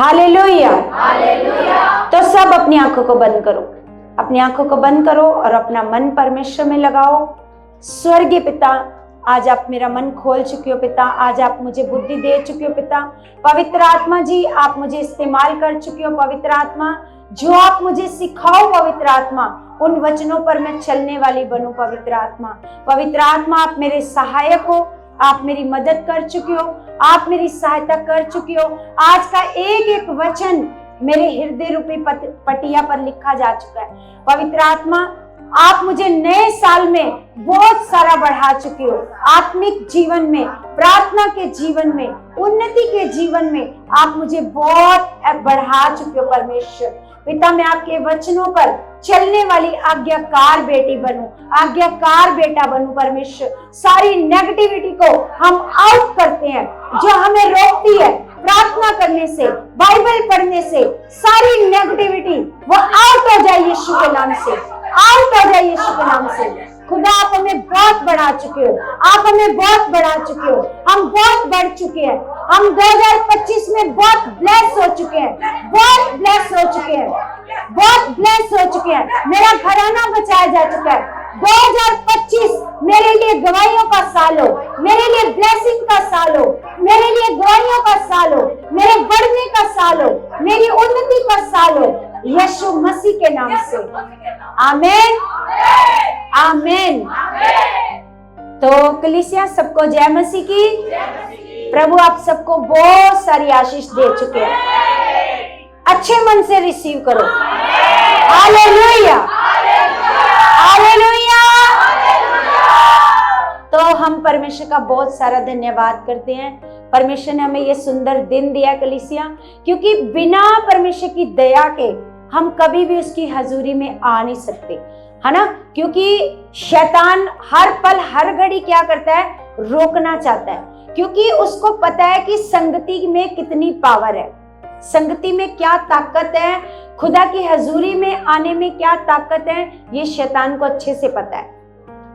Hallelujah. तो सब अपनी आंखों को बंद करो, अपनी आंखों को बंद करो और अपना मन परमेश्वर में लगाओ। स्वर्गीय पिता, आज आप मेरा मन खोल चुके हो पिता, आज आप मुझे बुद्धि दे चुके हो पिता। पवित्र आत्मा जी, आप मुझे इस्तेमाल कर चुके हो पवित्र आत्मा। जो आप मुझे सिखाओ पवित्र आत्मा, उन वचनों पर मैं चलने वाली बनूं पवित्र आत्मा। पवित्र आत्मा, आप मेरे सहायक हो, आप मेरी मदद कर चुके हो, आप मेरी सहायता कर चुके हो। आज का एक एक वचन मेरे हृदय रूपी पटिया पर लिखा जा चुका है पवित्र आत्मा। आप मुझे नए साल में बहुत सारा बढ़ा चुके हो, आत्मिक जीवन में, प्रार्थना के जीवन में, उन्नति के जीवन में आप मुझे बहुत बढ़ा चुके हो परमेश्वर पिता। मैं आपके वचनों पर चलने वाली आज्ञाकार बेटी बनूं, आज्ञाकार बेटा बनूं परमेश्वर। सारी नेगेटिविटी को हम आउट करते हैं जो हमें रोकती है प्रार्थना करने से, बाइबल पढ़ने से। सारी नेगेटिविटी वो आउट हो जाए यीशु के नाम से, आउट हो जाए यीशु के नाम से। खुदा, आप हमें बहुत बढ़ा चुके हो, आप हमें बहुत बढ़ा चुके हो, हम बहुत बढ़ चुके हैं। हम 2025 में बहुत ब्लेस हो चुके हैं, बहुत ब्लेस हो चुके हैं, बहुत ब्लेस हो चुके हैं। मेरा घराना बचाया जा चुका है। 2025 मेरे लिए गवाहियों का साल हो, मेरे लिए ब्लेसिंग का साल हो, मेरे लिए गवाहियों का साल हो, मेरे बढ़ने का साल हो, मेरी उन्नति का साल हो, यीशु मसीह के नाम से। आमीन, आमीन। तो कलीसिया, सबको जय मसीह की। प्रभु आप सबको बहुत सारी आशीष दे चुके हैं, अच्छे मन से रिसीव करो। Hallelujah, hallelujah. तो हम परमेश्वर का बहुत सारा धन्यवाद करते हैं। परमेश्वर ने हमें ये सुंदर दिन दिया कलीसिया, क्योंकि बिना परमेश्वर की दया के हम कभी भी उसकी हजूरी में आ नहीं सकते, है ना। क्योंकि शैतान हर पल हर घड़ी क्या करता है, रोकना चाहता है, क्योंकि उसको पता है कि संगति में कितनी पावर है, संगति में क्या ताकत है, खुदा की हजूरी में आने में क्या ताकत है, ये शैतान को अच्छे से पता है।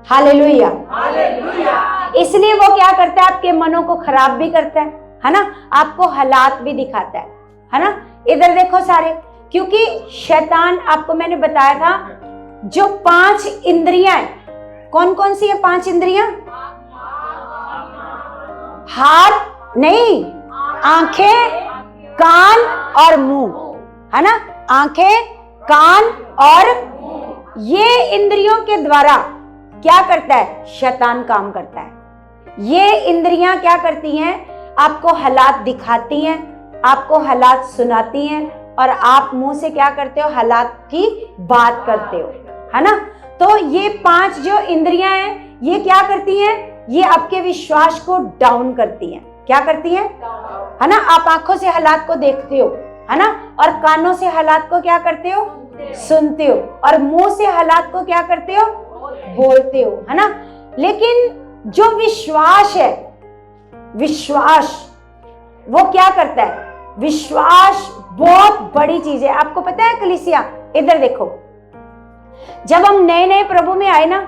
Hallelujah, hallelujah. इसलिए वो क्या करता है, आपके मनों को खराब भी करता है ना, आपको हालात भी दिखाता है ना। इधर देखो सारे, क्योंकि शैतान, आपको मैंने बताया था, जो 5 इंद्रियां हैं, कौन कौन सी है 5 इंद्रियां? हाथ नहीं, आंखें, कान और मुंह, है ना। आंखें, कान और ये इंद्रियों के द्वारा क्या करता है, शैतान काम करता है। ये इंद्रियां क्या करती हैं, आपको हालात दिखाती हैं, आपको हालात सुनाती हैं, और आप मुंह से क्या करते हो, हालात की बात करते हो, है ना। तो ये 5 जो इंद्रियां हैं, ये क्या करती हैं, ये आपके विश्वास को डाउन करती हैं। क्या करती हैं, है ना। आप आंखों से हालात को देखते हो, है ना, और कानों से हालात को क्या करते हो, सुनते हो, और मुंह से हालात को क्या करते हो, बोलते हो, है ना। लेकिन जो विश्वास है, विश्वास वो क्या करता है, विश्वास बहुत बड़ी चीज है। आपको पता है कलीसिया, इधर देखो, जब हम नए नए प्रभु में आए ना,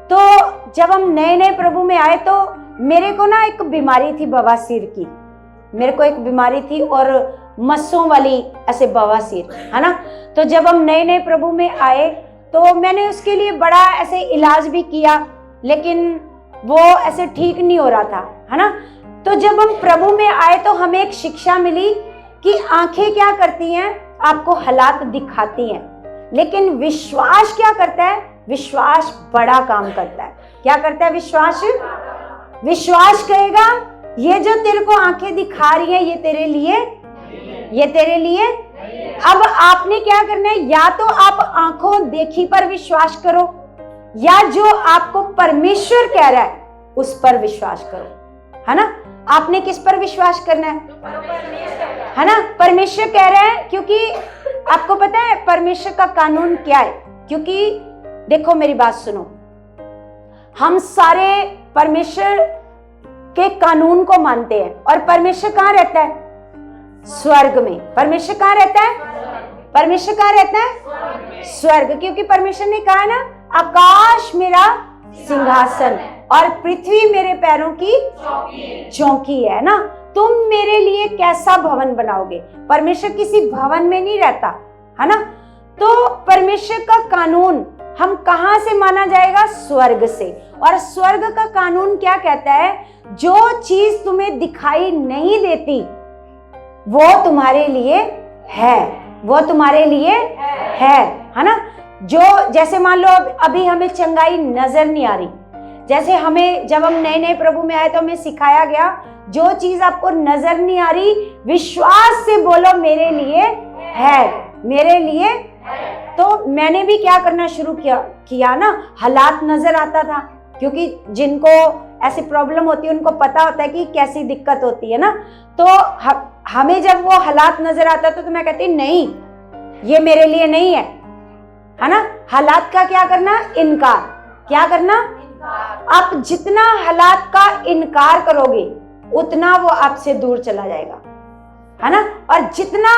तो जब हम नए नए प्रभु में आए तो मेरे को ना एक बीमारी थी बवासीर की, मेरे को एक बीमारी थी, और मस्सों वाली ऐसे बवासीर, है ना। तो जब हम नए नए प्रभु में आए तो मैंने उसके लिए बड़ा ऐसे इलाज भी किया, लेकिन वो ऐसे ठीक नहीं हो रहा था, है ना। तो जब हम प्रभु में आए तो हमें एक शिक्षा मिली कि आंखें क्या करती हैं, आपको हालात दिखाती हैं, लेकिन विश्वास क्या करता है, विश्वास बड़ा काम करता है। क्या करता है विश्वास? विश्वास कहेगा ये जो तेरे को आंखें दिखा रही है, ये तेरे लिए, ये तेरे लिए। अब आपने क्या करना है, या तो आप आंखों देखी पर विश्वास करो, या जो आपको परमेश्वर कह रहा है उस पर विश्वास करो, है ना। आपने किस पर विश्वास करना है ना, परमेश्वर कह रहा है। क्योंकि आपको पता है परमेश्वर का कानून क्या है, क्योंकि देखो मेरी बात सुनो, हम सारे परमेश्वर के कानून को मानते हैं, और परमेश्वर कहाँ रहता है, स्वर्ग में। परमेश्वर कहाँ रहता है, परमेश्वर कहाँ रहता है, स्वर्ग। क्योंकि परमेश्वर ने कहा ना, आकाश मेरा सिंहासन और पृथ्वी मेरे पैरों की चौकी है ना। तुम मेरे लिए कैसा भवन बनाओगे? परमेश्वर किसी भवन में नहीं रहता, है ना। तो परमेश्वर का कानून हम कहां से माना जाएगा? स्वर्ग से। और स्वर्ग का कानून क्या कहता है? जो चीज तुम्हें दिखाई नहीं देती वो तुम्हारे लिए है, वो तुम्हारे लिए है ना। जो जैसे मान लो अभी हमें चंगाई नजर नहीं आ रही, जैसे हमें जब हम नए नए प्रभु में आए तो हमें सिखाया गया जो चीज आपको नजर नहीं आ रही विश्वास से बोलो मेरे लिए है, मेरे लिए। तो मैंने भी क्या करना शुरू किया ना, हालात नजर आता था, क्योंकि जिनको ऐसी प्रॉब्लम होती है उनको पता होता है कि कैसी दिक्कत होती है ना। तो हमें जब वो हालात नजर आता था तो मैं कहती नहीं ये मेरे लिए नहीं है ना। हालात का क्या करना? इनकार। क्या करना? आप जितना हालात का इनकार करोगे उतना वो आपसे दूर चला जाएगा, है ना। और जितना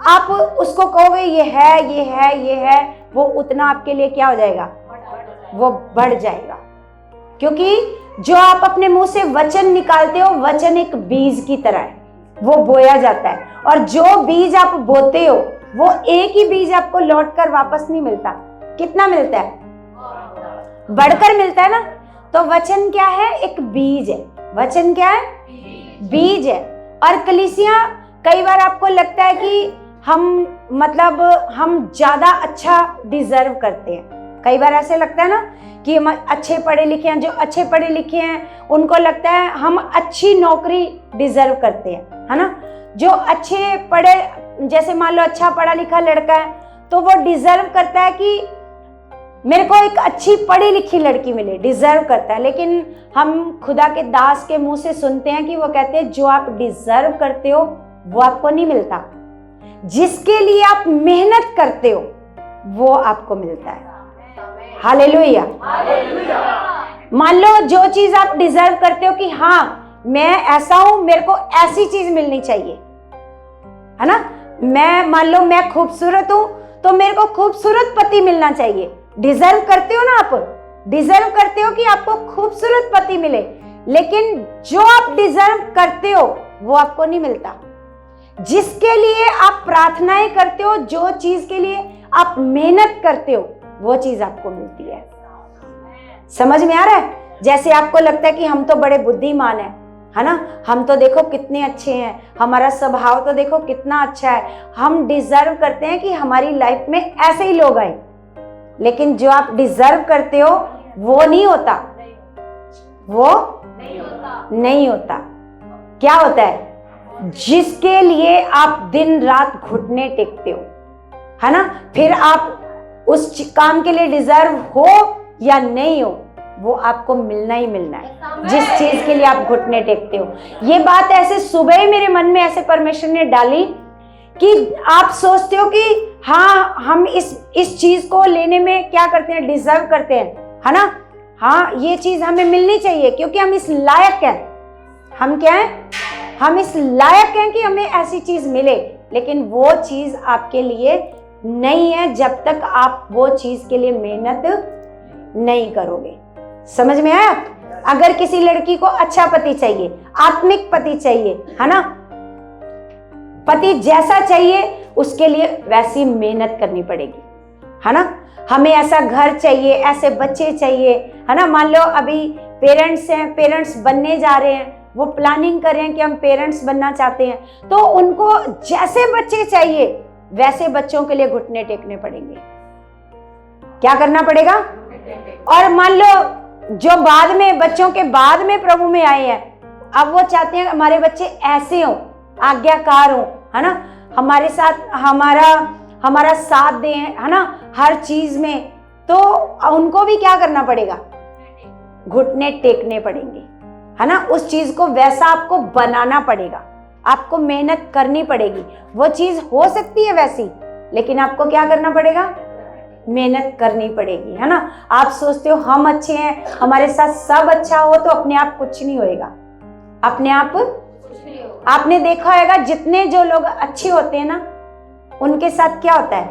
आप उसको कहोगे ये है ये है ये है, वो उतना आपके लिए क्या हो जाएगा? वो बढ़ जाएगा। क्योंकि जो आप अपने मुंह से वचन निकालते हो, वचन एक बीज की तरह है, वो बोया जाता है। और जो बीज आप बोते हो वो एक ही बीज आपको लौटकर वापस नहीं मिलता। कितना मिलता है? बढ़कर मिलता है ना। तो वचन क्या है? एक बीज है। वचन क्या है? बीज है। और कलीसिया, कई बार आपको लगता है कि हम ज्यादा अच्छा डिजर्व करते हैं। कई बार ऐसे लगता है ना कि हम अच्छे पढ़े लिखे हैं। जो अच्छे पढ़े लिखे हैं उनको लगता है हम अच्छी नौकरी डिजर्व करते हैं, है ना। जो अच्छे पढ़े, जैसे मान लो अच्छा पढ़ा लिखा लड़का है तो वो डिजर्व करता है कि मेरे को एक अच्छी पढ़ी लिखी लड़की मिले, डिजर्व करता है। लेकिन हम खुदा के दास के मुंह से सुनते हैं कि वो कहते हैं जो आप डिजर्व करते हो वो आपको नहीं मिलता, जिसके लिए आप मेहनत करते हो वो आपको मिलता है। हालेलुया। मान लो जो चीज आप डिजर्व करते हो कि हाँ मैं ऐसा हूं, मेरे को ऐसी चीज मिलनी चाहिए, है ना। मान लो मैं खूबसूरत हूं तो मेरे को खूबसूरत पति मिलना चाहिए। डिजर्व करते हो ना, आप डिजर्व करते हो कि आपको खूबसूरत पति मिले। लेकिन जो आप डिजर्व करते हो वो आपको नहीं मिलता। जिसके लिए आप प्रार्थनाएं करते हो, जो चीज के लिए आप मेहनत करते हो वो चीज आपको मिलती है। समझ में आ रहा है? जैसे आपको लगता है कि हम तो बड़े बुद्धिमान हैं, है ना, हम तो देखो कितने अच्छे हैं, हमारा स्वभाव तो देखो कितना अच्छा है, हम डिजर्व करते हैं कि हमारी लाइफ में ऐसे ही लोग आए। लेकिन जो आप डिजर्व करते हो वो नहीं होता, वो नहीं होता। क्या होता है? जिसके लिए आप दिन रात घुटने टेकते हो, है ना, फिर आप उस काम के लिए डिजर्व हो या नहीं हो वो आपको मिलना ही मिलना है, जिस चीज के लिए आप घुटने टेकते हो। ये बात ऐसे सुबह ही मेरे मन में ऐसे परमेश्वर ने डाली कि आप सोचते हो कि हाँ हम इस चीज को लेने में क्या करते हैं? डिजर्व करते हैं, है ना। हाँ ये चीज हमें मिलनी चाहिए क्योंकि हम इस लायक हैं। हम क्या हैं? हम इस लायक हैं कि हमें ऐसी चीज मिले। लेकिन वो चीज आपके लिए नहीं है जब तक आप वो चीज के लिए मेहनत नहीं करोगे। समझ में आया? अगर किसी लड़की को अच्छा पति चाहिए, आत्मिक पति चाहिए, है ना, पति जैसा चाहिए उसके लिए वैसी मेहनत करनी पड़ेगी, है ना। हमें ऐसा घर चाहिए, ऐसे बच्चे चाहिए, है ना। मान लो अभी पेरेंट्स हैं, पेरेंट्स बनने जा रहे हैं, वो प्लानिंग कर रहे हैं कि हम पेरेंट्स बनना चाहते हैं, तो उनको जैसे बच्चे चाहिए वैसे बच्चों के लिए घुटने टेकने पड़ेंगे। क्या करना पड़ेगा? और मान लो जो बाद में, बच्चों के बाद में प्रभु में आए हैं, अब वो चाहते हैं हमारे बच्चे ऐसे हों, आज्ञाकार हों, है ना, हमारे साथ हमारा साथ दें, है ना, हर चीज में। तो उनको भी क्या करना पड़ेगा? घुटने टेकने पड़ेंगे, है ना। उस चीज को वैसा आपको बनाना पड़ेगा, आपको मेहनत करनी पड़ेगी। वो चीज हो सकती है वैसी, लेकिन आपको क्या करना पड़ेगा? मेहनत करनी पड़ेगी, है ना। आप सोचते हो हम अच्छे हैं, हमारे साथ सब अच्छा हो, तो अपने आप कुछ नहीं होएगा। अपने आप आपने देखा होगा जितने जो लोग अच्छे होते हैं ना, उनके साथ क्या होता है?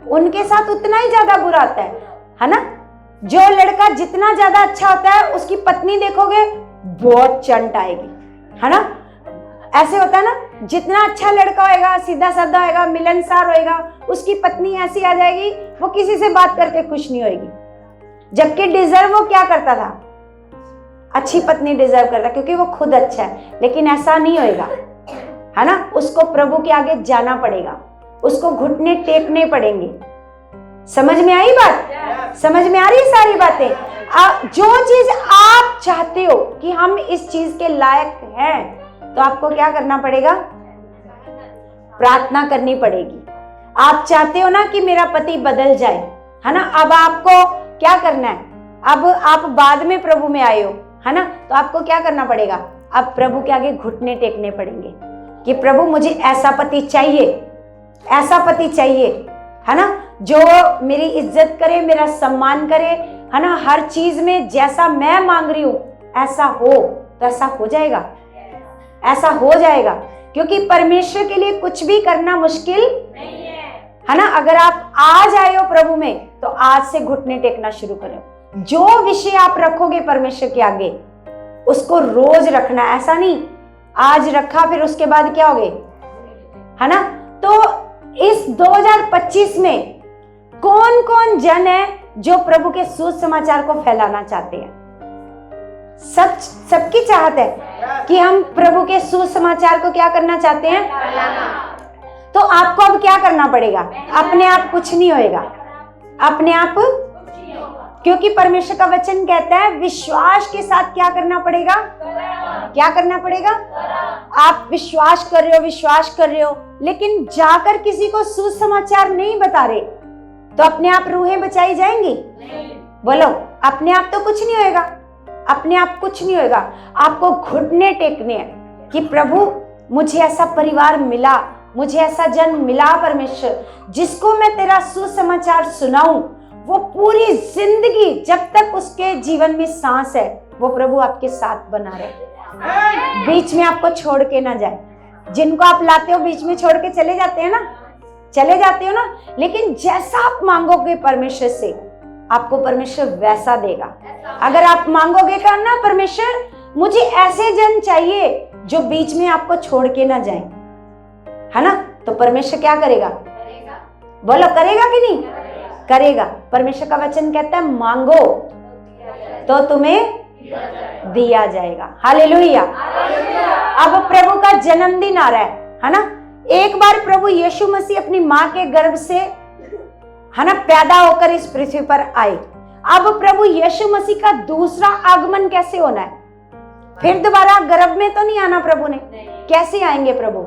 उनके साथ उतना ही ज्यादा बुरा होता है ना। जो लड़का जितना ज्यादा अच्छा होता है उसकी पत्नी देखोगे बहुत चंट आएगी, है ना। ऐसे होता है ना, जितना अच्छा लड़का होएगा, सीधा साधा होएगा, मिलनसार होएगा, उसकी पत्नी ऐसी आ जाएगी, वो किसी से बात करके खुश नहीं होएगी। जबकि डिजर्व वो क्या करता था, अच्छी पत्नी डिजर्व करता, क्योंकि वो खुद अच्छा है। लेकिन ऐसा नहीं होएगा, है ना। उसको प्रभु के आगे जाना पड़ेगा, उसको घुटने टेकने पड़ेंगे। समझ में आई बात? समझ में आ रही है सारी बातें? जो चीज आप चाहते हो कि हम इस चीज के लायक हैं, तो आपको क्या करना पड़ेगा? प्रार्थना करनी पड़ेगी। आप चाहते हो ना कि मेरा पति बदल जाए, है ना। अब आपको क्या करना है? अब आप बाद में प्रभु में आए हो, है ना, तो आपको क्या करना पड़ेगा? अब प्रभु के आगे घुटने टेकने पड़ेंगे कि प्रभु मुझे ऐसा पति चाहिए, ऐसा पति चाहिए, है ना, जो मेरी इज्जत करे, मेरा सम्मान करे, है ना, हर चीज में जैसा मैं मांग रही हूं ऐसा हो। तो ऐसा हो जाएगा, ऐसा हो जाएगा, क्योंकि परमेश्वर के लिए कुछ भी करना मुश्किल नहीं है ना। अगर आप आज आए हो प्रभु में, तो आज से घुटने टेकना शुरू करो। जो विषय आप रखोगे परमेश्वर के आगे, उसको रोज रखना। ऐसा नहीं आज रखा फिर उसके बाद क्या होगे, है ना। तो इस 2025 में कौन कौन जन है जो प्रभु के सुसमाचार को फैलाना चाहते हैं? सबकी चाहत है कि हम प्रभु के सुसमाचार को क्या करना चाहते हैं? तो आपको अब क्या करना पड़ेगा? अपने आप कुछ नहीं होएगा, अपने आप, क्योंकि परमेश्वर का वचन कहता है विश्वास के साथ क्या करना पड़ेगा? क्या करना पड़ेगा? आप विश्वास कर रहे हो, विश्वास कर रहे हो, लेकिन जाकर किसी को सुसमाचार नहीं बता रहे, तो अपने आप रूहें बचाई जाएंगी? बोलो, अपने आप तो कुछ नहीं होएगा, अपने आप कुछ नहीं होएगा। आपको घुटने टेकने हैं कि प्रभु मुझे ऐसा परिवार मिला, मुझे ऐसा जन मिला परमेश्वर, जिसको मैं तेरा सुसमाचार सुनाऊं, वो पूरी जिंदगी जब तक उसके जीवन में सांस है वो प्रभु आपके साथ बना रहे, बीच में आपको छोड़ के ना जाए। जिनको आप लाते हो बीच में छोड़ के चले जाते हैं ना, चले जाते हो ना, लेकिन जैसा आप मांगोगे परमेश्वर से, आपको परमेश्वर वैसा देगा। अगर आप मांगोगे करना, परमेश्वर मुझे ऐसे जन चाहिए जो बीच में आपको छोड़ के ना जाए, है ना, तो परमेश्वर क्या करेगा? बोलो, करेगा कि नहीं करेगा? परमेश्वर का वचन कहता है मांगो तो तुम्हें दिया जाएगा। हालेलुया। अब प्रभु का जन्मदिन आ रहा है ना। एक बार प्रभु यीशु मसीह अपनी मां के गर्भ से, है ना, पैदा होकर इस पृथ्वी पर आए। अब प्रभु यीशु मसीह का दूसरा आगमन कैसे होना है? फिर दोबारा गर्भ में तो नहीं आना प्रभु ने, कैसे आएंगे प्रभु?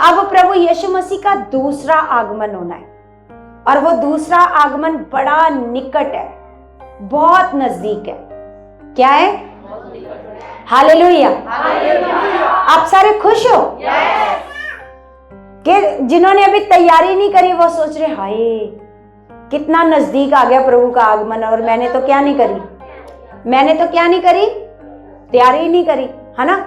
अब प्रभु यीशु मसीह का दूसरा आगमन होना है, और वो दूसरा आगमन बड़ा निकट है, बहुत नजदीक है। क्या है? हालेलुया। आप सारे खुश हो? कि जिन्होंने अभी तैयारी नहीं करी वो सोच रहे हाय कितना नजदीक आ गया प्रभु का आगमन, और मैंने तो क्या नहीं करी, मैंने तो क्या नहीं करी, तैयारी नहीं करी, है ना।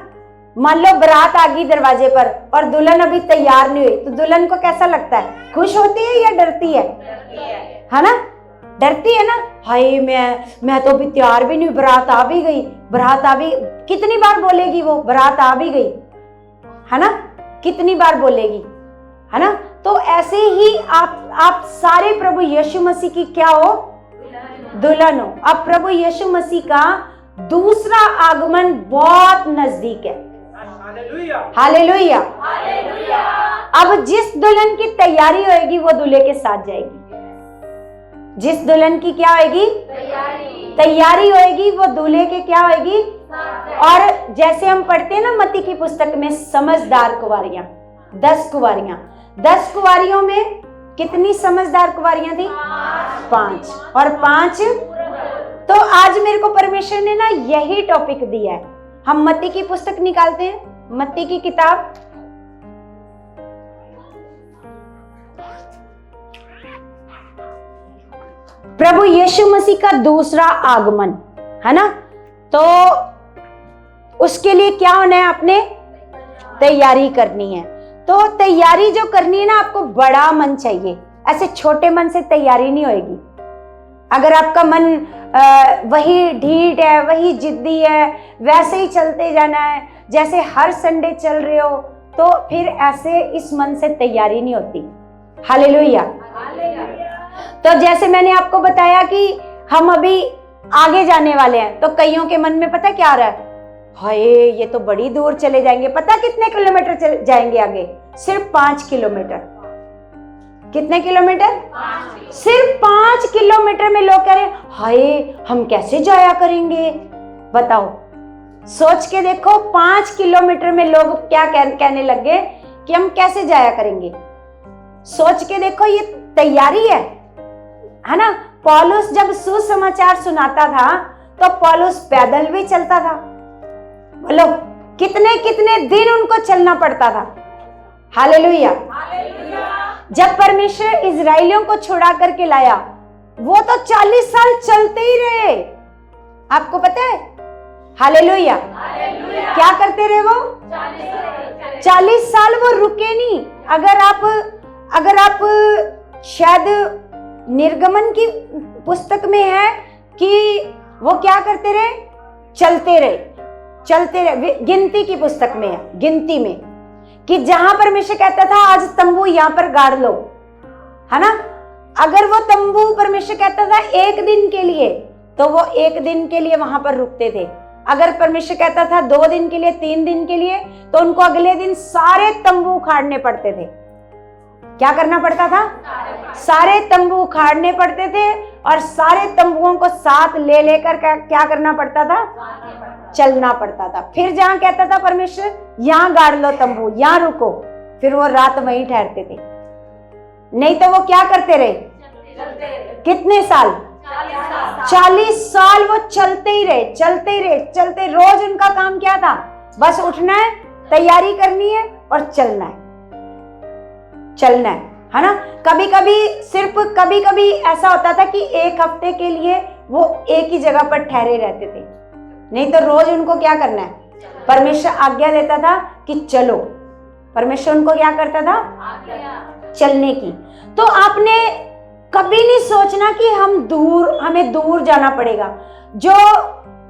मान लो बारात आ गई दरवाजे पर और दुल्हन अभी तैयार नहीं हुई, तो दुल्हन को कैसा लगता है? खुश होती है या डरती है ना? डरती है ना। हाय मैं तो अभी तैयार भी नहीं, बारात आ भी गई, बारात आ भी, कितनी बार बोलेगी वो, बारात आ भी गई, है ना, कितनी बार बोलेगी, है ना। तो ऐसे ही आप सारे प्रभु यीशु मसीह की क्या हो? दुल्हन हो। अब प्रभु यीशु मसीह का दूसरा आगमन बहुत नजदीक है। हालेलुया। अब जिस दुल्हन की तैयारी होगी वो दूल्हे के साथ जाएगी। जिस दुल्हन की क्या होगी? तैयारी होगी, वो दूल्हे के क्या होगी? और जैसे हम पढ़ते हैं ना मत्ती की पुस्तक में, समझदार कुंवारियां, 10 कुंवारियां, 10 कुंवारियों में कितनी समझदार कुंवारियां थी? 5, और 5। तो आज मेरे को परमेश्वर ने ना यही टॉपिक दिया है। हम मत्ती की पुस्तक निकालते हैं, मत्ती की किताब, प्रभु यीशु मसीह का दूसरा आगमन, है ना। तो उसके लिए क्या होना है? आपने तैयारी करनी है। तो तैयारी जो करनी है ना, आपको बड़ा मन चाहिए, ऐसे छोटे मन से तैयारी नहीं होगी। अगर आपका मन वही ढीठ है, वही जिद्दी है, वैसे ही चलते जाना है जैसे हर संडे चल रहे हो, तो फिर ऐसे इस मन से तैयारी नहीं होती। हालेलुया। तो जैसे मैंने आपको बताया कि हम अभी आगे जाने वाले हैं, तो कईयों के मन में पता क्या आ रहा है, हाय ये तो बड़ी दूर चले जाएंगे। पता कितने किलोमीटर जाएंगे आगे? सिर्फ 5 किलोमीटर। कितने किलोमीटर? सिर्फ 5 किलोमीटर में लोग कह रहे हैं हाय हम कैसे जाया करेंगे। बताओ, सोच के देखो, 5 किलोमीटर में लोग क्या कहने लगे कि हम कैसे जाया करेंगे। सोच के देखो, ये तैयारी है ना। पौलुस जब सुसमाचार सुनाता था तो पौलुस पैदल भी चलता था। बोलो, कितने कितने दिन उनको चलना पड़ता था। हालेलुया। जब परमेश्वर इजराइलियों को छुड़ा करके लाया, वो तो 40 साल चलते ही रहे। आपको पता है? हालेलुया। क्या करते रहे वो? 40 साल वो रुके नहीं। अगर आप शायद निर्गमन की पुस्तक में है कि वो क्या करते रहे? चलते रहे। गिनती की पुस्तक में है, गिनती में, कि जहां परमेश्वर कहता था आज तंबू यहां पर गाड़ लो, है ना। अगर वो तंबू परमेश्वर कहता था 1 दिन के लिए, तो वो 1 दिन के लिए वहां पर रुकते थे। अगर परमेश्वर कहता था 2 दिन के लिए, 3 दिन के लिए, तो उनको अगले दिन सारे तंबू उखाड़ने पड़ते थे। क्या करना पड़ता था? सारे तंबू उखाड़ने पड़ते थे और सारे तंबुओं को साथ ले लेकर क्या करना पड़ता था? चलना पड़ता था। फिर जहां कहता था परमेश्वर यहां गाड़ लो तंबू, यहां रुको, फिर वो रात वहीं ठहरते थे। नहीं तो वो क्या करते रहे? कितने साल? 40 साल वो चलते ही रहे। रोज उनका काम क्या था? बस उठना है, तैयारी करनी है और चलना है ना। कभी कभी ऐसा होता था कि 1 हफ्ते के लिए वो एक ही जगह पर ठहरे रहते थे। नहीं तो रोज उनको क्या करना है? परमेश्वर आज्ञा देता था कि चलो। परमेश्वर उनको क्या करता था? चलने की। तो आपने कभी नहीं सोचना कि हमें दूर जाना पड़ेगा।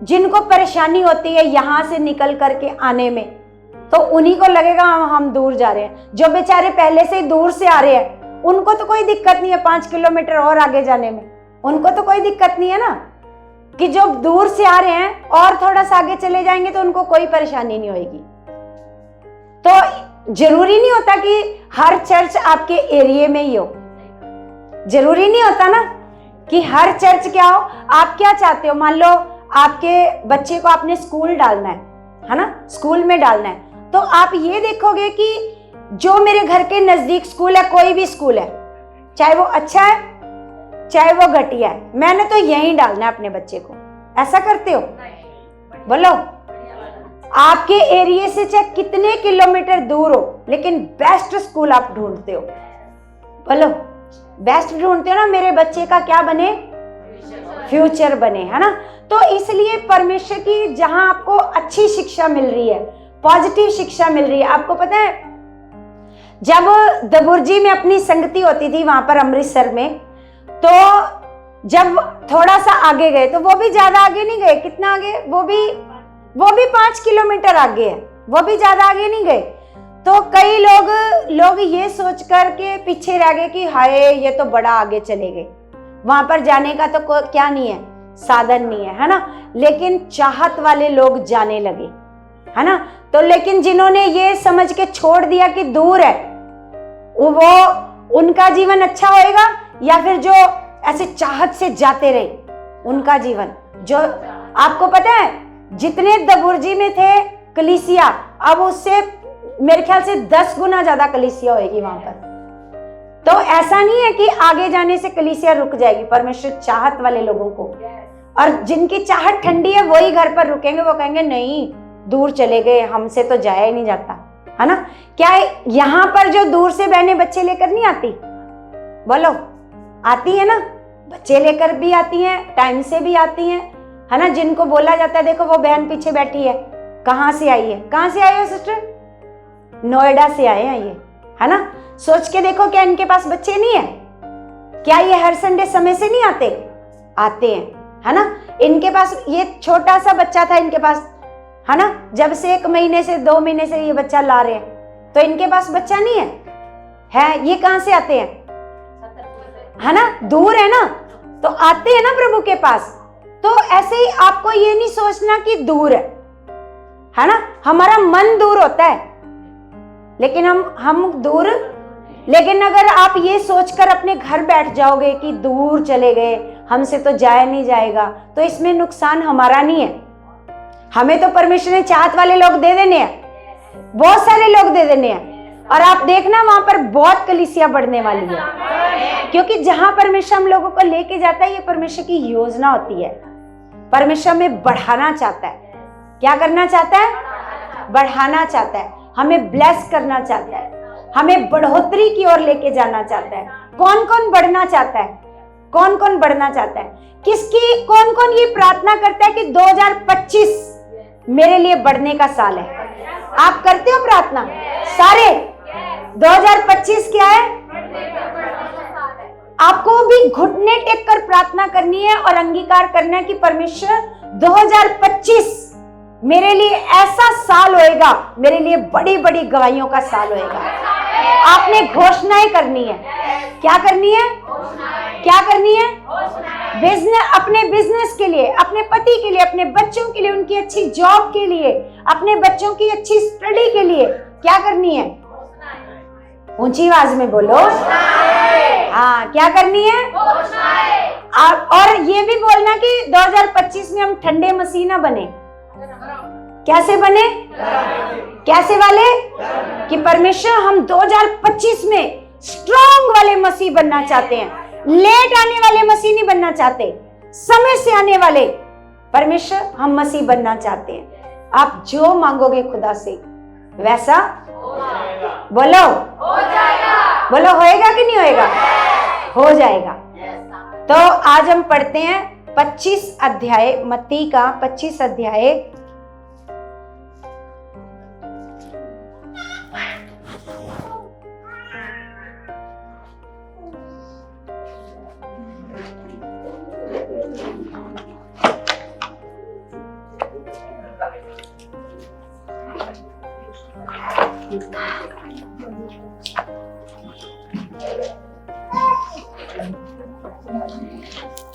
जिनको परेशानी होती है यहां से निकल करके आने में, तो उन्हीं को लगेगा हम दूर जा रहे हैं। जो बेचारे पहले से ही दूर से आ रहे हैं, उनको तो कोई दिक्कत नहीं है 5 किलोमीटर और आगे जाने में, उनको तो कोई दिक्कत नहीं है ना। कि जो दूर से आ रहे हैं और थोड़ा सा आगे चले जाएंगे तो उनको कोई परेशानी नहीं होगी। तो जरूरी नहीं होता कि हर चर्च आपके एरिया में ही हो। जरूरी नहीं होता ना कि हर चर्च क्या हो। आप क्या चाहते हो? मान लो आपके बच्चे को आपने स्कूल डालना है ना, स्कूल में डालना है, तो आप ये देखोगे कि जो मेरे घर के नजदीक स्कूल है, कोई भी स्कूल है, चाहे वो अच्छा है चाहे वो घटिया है, मैंने तो यहीं डालना है अपने बच्चे को। ऐसा करते हो? बोलो, आपके एरिया से चाहे कितने किलोमीटर दूर हो, लेकिन बेस्ट स्कूल आप ढूंढते हो। बोलो, बेस्ट ढूंढते हो ना, मेरे बच्चे का क्या बने? फ्यूचर बने, है ना। तो इसलिए परमेश्वर की जहां आपको अच्छी शिक्षा मिल रही है, पॉजिटिव शिक्षा मिल रही है। आपको पता है, जब दबुर्जी में अपनी संगति होती थी वहां पर अमृतसर में, तो जब थोड़ा सा आगे गए, तो वो भी ज्यादा आगे नहीं गए। कितना आगे? वो भी 5 किलोमीटर आगे है, वो भी ज्यादा आगे नहीं गए। तो कई लोग ये सोच कर के पीछे रह गए कि हाय ये तो बड़ा आगे चले गए, वहां पर जाने का तो क्या नहीं है, साधन नहीं है ना। लेकिन चाहत वाले लोग जाने लगे, है ना। तो लेकिन जिन्होंने ये समझ के छोड़ दिया कि दूर है, वो उनका जीवन अच्छा होएगा, या फिर जो ऐसे चाहत से जाते रहे उनका जीवन। जो आपको पता है, जितने दबुर्जी में थे कलीसिया, अब उससे मेरे ख्याल से 10 गुना ज्यादा कलीसिया होगी वहां पर। तो ऐसा नहीं है कि आगे जाने से कलीसिया रुक जाएगी। परमेश्वर चाहत वाले लोगों को, और जिनकी चाहत ठंडी है वही घर पर रुकेंगे। वो कहेंगे नहीं, दूर चले गए, हमसे तो जाया ही नहीं जाता, है ना। क्या यहाँ पर जो दूर से बहने बच्चे लेकर नहीं आती? बोलो, आती है ना। बच्चे लेकर भी आती हैं, टाइम से भी आती हैं, है ना। जिनको बोला जाता है देखो वो बहन पीछे बैठी है, कहाँ से आई है? कहाँ से आई हो सिस्टर? नोएडा से आए हैं ये, है ना। सोच के देखो, क्या इनके पास बच्चे नहीं है? क्या ये हर संडे समय से नहीं आते? आते हैं, है ना। इनके पास ये छोटा सा बच्चा था इनके पास, है ना। जब से 1 महीने से 2 महीने से ये बच्चा ला रहे हैं, तो इनके पास बच्चा नहीं है। ये कहां से आते हैं, है ना, दूर है ना, तो आते हैं ना प्रभु के पास। तो ऐसे ही आपको ये नहीं सोचना कि दूर है ना। हमारा मन दूर होता है, लेकिन हम दूर, लेकिन अगर आप ये सोचकर अपने घर बैठ जाओगे कि दूर चले गए, हमसे तो जाया नहीं जाएगा, तो इसमें नुकसान हमारा नहीं है। हमें तो परमेश्वर ने चाहत वाले लोग दे देने हैं, बहुत सारे लोग दे देने हैं। और आप देखना वहां पर बहुत कलीसिया बढ़ने वाली है, क्योंकि जहां परमेश्वर हम लोगों को लेके जाता है, ये परमेश्वर की योजना होती है। परमेश्वर हमें बढ़ाना चाहता है। क्या करना चाहता है, बढ़ाना चाहता है, हमें ब्लेस करना चाहता है, हमें बढ़ोतरी की ओर लेके जाना चाहता है। कौन कौन बढ़ना चाहता है, कौन कौन बढ़ना चाहता है, कौन कौन ये प्रार्थना करता है कि 2025 मेरे लिए बढ़ने का साल है। आप करते हो प्रार्थना सारे? 2025 क्या है, आपको भी घुटने टेक कर प्रार्थना करनी है और अंगीकार करना है कि परमेश्वर 2025 मेरे लिए ऐसा साल होएगा, मेरे लिए बड़ी बड़ी गवाहियों का साल होएगा। आपने घोषणाएं करनी है। क्या करनी है, क्या करनी है, बिजनेस, अपने बिजनेस के लिए, अपने पति के लिए, अपने बच्चों के लिए, उनकी अच्छी जॉब के लिए, अपने बच्चों की अच्छी स्टडी के लिए क्या करनी है, ऊंची आवाज में बोलो। हाँ, क्या करनी है, और ये भी बोलना कि 2025 में हम ठंडे मसीह ना बने। कैसे बने, कैसे वाले, कि परमेश्वर हम 2025 में स्ट्रॉन्ग वाले मसीह बनना चाहते हैं, लेट आने वाले मसीह नहीं बनना चाहते, समय से आने वाले परमेश्वर हम मसीह बनना चाहते हैं। आप जो मांगोगे खुदा से वैसा बोलो, हो जाएगा, बोलो होएगा कि नहीं होएगा, हो जाएगा। तो आज हम पढ़ते हैं 25 अध्याय, मत्ती का 25 अध्याय।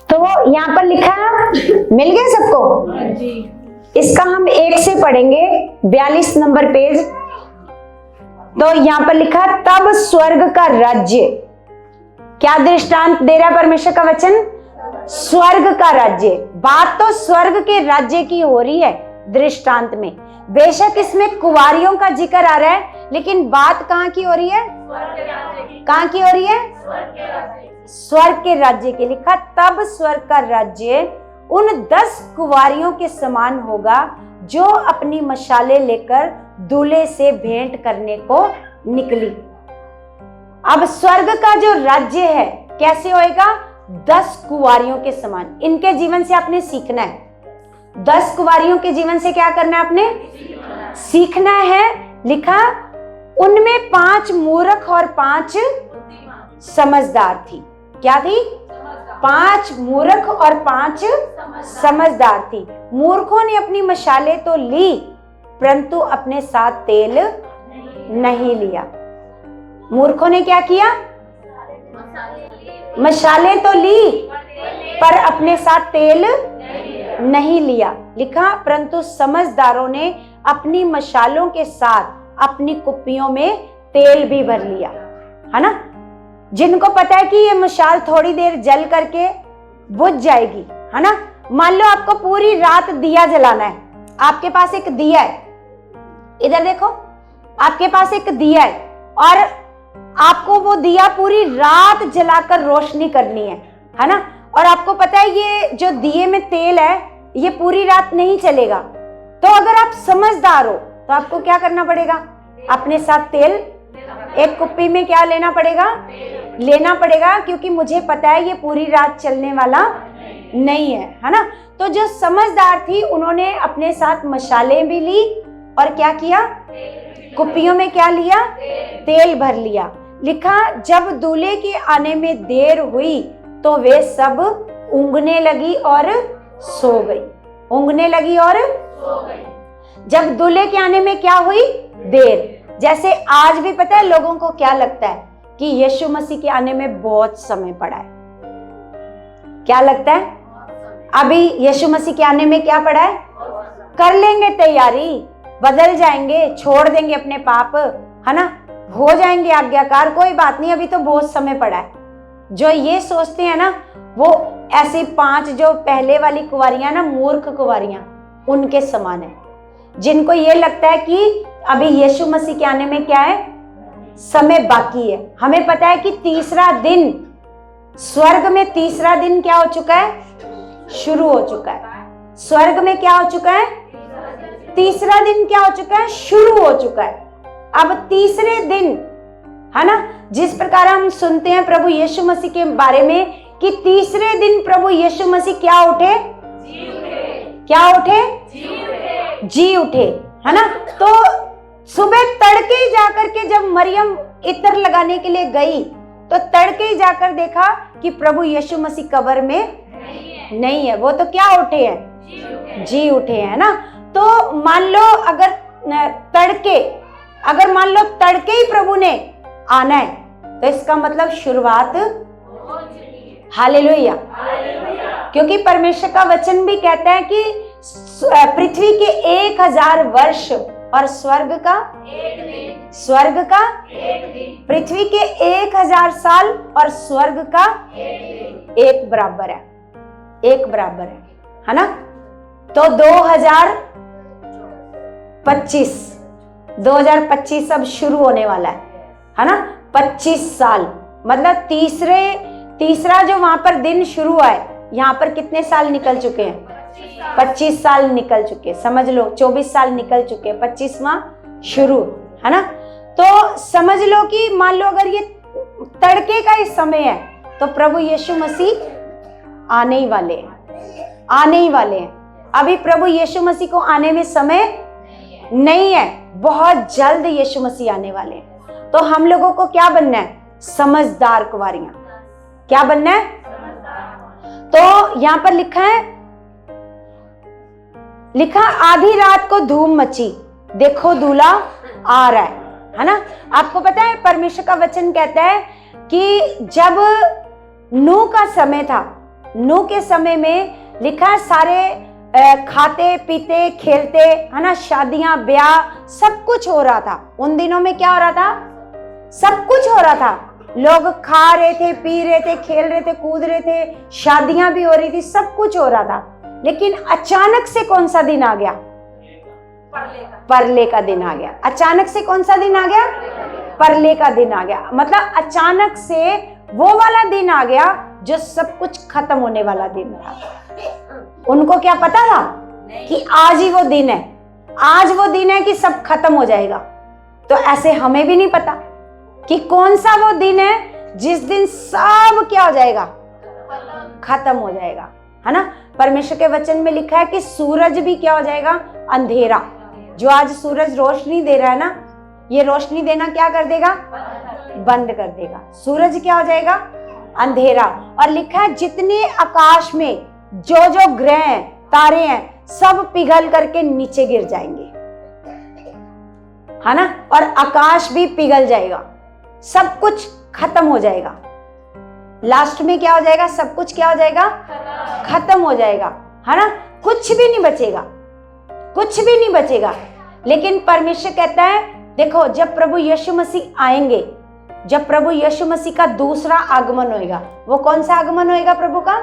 तो यहाँ पर लिखा है, मिल गया सबको? इसका हम 1 से पढ़ेंगे, 42 नंबर पेज। तो यहाँ पर लिखा, तब स्वर्ग का राज्य, क्या दृष्टांत दे रहा है परमेश्वर का वचन, स्वर्ग का राज्य। बात तो स्वर्ग के राज्य की हो रही है दृष्टांत में। बेशक इसमें कुंवारियों का जिक्र आ रहा है, लेकिन बात कहाँ की हो रही है, कहाँ की हो रही है, स्वर्ग के राज्य की। लिखा, तब स्वर्ग का राज्य उन 10 कुंवारियों के समान होगा जो अपनी मशाले लेकर दूल्हे से भेंट करने को निकली। अब स्वर्ग का जो राज्य है कैसे होएगा, 10 कुंवारियों के समान। इनके जीवन से आपने सीखना है, 10 कुंवारियों के जीवन से क्या करना है, आपने सीखना है। लिखा, उनमें 5 मूर्ख और 5 समझदार थी। क्या थी, 5 मूर्ख और 5 समझदार थी। मूर्खों ने अपनी मशाले तो ली, परंतु अपने साथ तेल नहीं लिया। मूर्खों ने क्या किया, मशाले तो ली पर अपने साथ तेल नहीं लिया। लिखा, परंतु समझदारों ने अपनी मशालों के साथ अपनी कुप्पियों में तेल भी भर लिया, है ना। जिनको पता है कि ये मशाल थोड़ी देर जल करके बुझ जाएगी, है ना। मान लो आपको पूरी रात दिया जलाना है, आपके पास एक दिया है, इधर देखो, आपके पास एक दिया है और आपको वो दिया पूरी रात जलाकर रोशनी करनी है ना। और आपको पता है ये जो दिए में तेल है ये पूरी रात नहीं चलेगा। तो अगर आप समझदार हो तो आपको क्या करना पड़ेगा, अपने साथ तेल, एक कुप्पी में क्या लेना पड़ेगा, लेना पड़ेगा, क्योंकि मुझे पता है ये पूरी रात चलने वाला नहीं है ना। तो जो समझदार थी उन्होंने अपने साथ मशालें भी ली और क्या किया, कुप्पियों में क्या लिया, तेल भर लिया। लिखा, जब दूल्हे के आने में देर हुई तो वे सब ऊँघने लगी और सो गई, ऊँघने लगी और सो गई। जब दूल्हे के आने में क्या हुई? देर। जैसे आज भी पता है लोगों को क्या लगता है कि यीशु मसीह के आने में बहुत समय पड़ा है। क्या लगता है? अभी यीशु मसीह के आने में क्या पड़ा है? कर लेंगे तैयारी, बदल जाएंगे, छोड़ देंगे अपने पाप, है ना, हो जाएंगे आज्ञाकार, कोई बात नहीं, अभी तो बहुत समय पड़ा है। जो ये सोचते हैं ना, वो ऐसी 5 जो पहले वाली कुंवारियां ना, मूर्ख कुंवारियां, उनके समान है, जिनको ये लगता है कि अभी यीशु मसीह के आने में क्या है? समय बाकी है। हमें पता है कि तीसरा दिन, स्वर्ग में तीसरा दिन क्या हो चुका है? शुरू हो चुका है। स्वर्ग में क्या हो चुका है? तीसरा दिन क्या हो चुका है? शुरू हो चुका है। अब तीसरे दिन, है ना, जिस प्रकार हम सुनते हैं प्रभु यीशु मसीह के बारे में कि तीसरे दिन प्रभु यीशु मसीह क्या उठे? क्या उठे? जी उठे, है ना। तो सुबह तड़के ही जाकर के जब मरियम इत्र लगाने के लिए गई तो तड़के ही जाकर देखा कि प्रभु यीशु मसीह कब्र में नहीं है। वो तो क्या उठे हैं? जी उठे हैं ना। तो मान लो अगर मान लो तड़के ही प्रभु ने आना है तो इसका मतलब शुरुआत, हालेलुया। क्योंकि परमेश्वर का वचन भी कहता है कि पृथ्वी के 1000 वर्ष और स्वर्ग का पृथ्वी के 1000 साल और स्वर्ग का एक बराबर है, एक बराबर है ना। तो 2025 अब शुरू होने वाला है ना। 25 साल मतलब तीसरा जो वहां पर दिन शुरू हुआ है, यहाँ पर कितने साल निकल चुके हैं? 25 साल निकल चुके, समझ लो 24 साल निकल चुके, 25वां शुरू, है ना। तो समझ लो कि मान लो अगर ये तड़के का ही समय है तो प्रभु यीशु मसीह आने ही वाले हैं। अभी प्रभु यीशु मसीह को आने में समय नहीं है, बहुत जल्द यीशु मसीह आने वाले हैं। तो हम लोगों को क्या बनना है? समझदार कुंवारियां। क्या बनना है? तो यहां पर लिखा आधी रात को धूम मची, देखो दूल्हा आ रहा है ना। आपको पता है परमेश्वर का वचन कहता है कि जब नूह का समय था, नूह के समय में लिखा सारे खाते पीते खेलते, है ना, शादियां ब्याह सब कुछ हो रहा था। उन दिनों में क्या हो रहा था? सब कुछ हो रहा था। लोग खा रहे थे, पी रहे थे, खेल रहे थे, कूद रहे थे, शादियां भी हो रही थी, सब कुछ हो रहा था। लेकिन अचानक से कौन सा दिन आ गया? परले का दिन आ गया। अचानक से कौन सा दिन आ गया? परले का दिन आ गया। मतलब अचानक से वो वाला दिन आ गया जो सब कुछ खत्म होने वाला दिन था। उनको क्या पता था कि आज ही वो दिन है, आज वो दिन है कि सब खत्म हो जाएगा। तो ऐसे हमें भी नहीं पता कि कौन सा वो दिन है जिस दिन सब क्या हो जाएगा? खत्म हो जाएगा, है ना। परमेश्वर के वचन में लिखा है कि सूरज भी क्या हो जाएगा? अंधेरा। जो आज सूरज रोशनी दे रहा है ना, ये रोशनी देना क्या कर देगा? बंद कर देगा। सूरज क्या हो जाएगा? अंधेरा। और लिखा है जितने आकाश में जो ग्रह हैं, तारे हैं, सब पिघल करके नीचे गिर जाएंगे, है ना। और आकाश भी पिघल जाएगा, सब कुछ खत्म हो जाएगा। लास्ट में क्या हो जाएगा? सब कुछ क्या हो जाएगा? खत्म हो जाएगा, है ना। कुछ भी नहीं बचेगा, कुछ भी नहीं बचेगा। लेकिन परमेश्वर कहता है देखो, जब प्रभु यीशु मसीह आएंगे, जब प्रभु यीशु मसीह का दूसरा आगमन होएगा, वो कौन सा आगमन होएगा? प्रभु का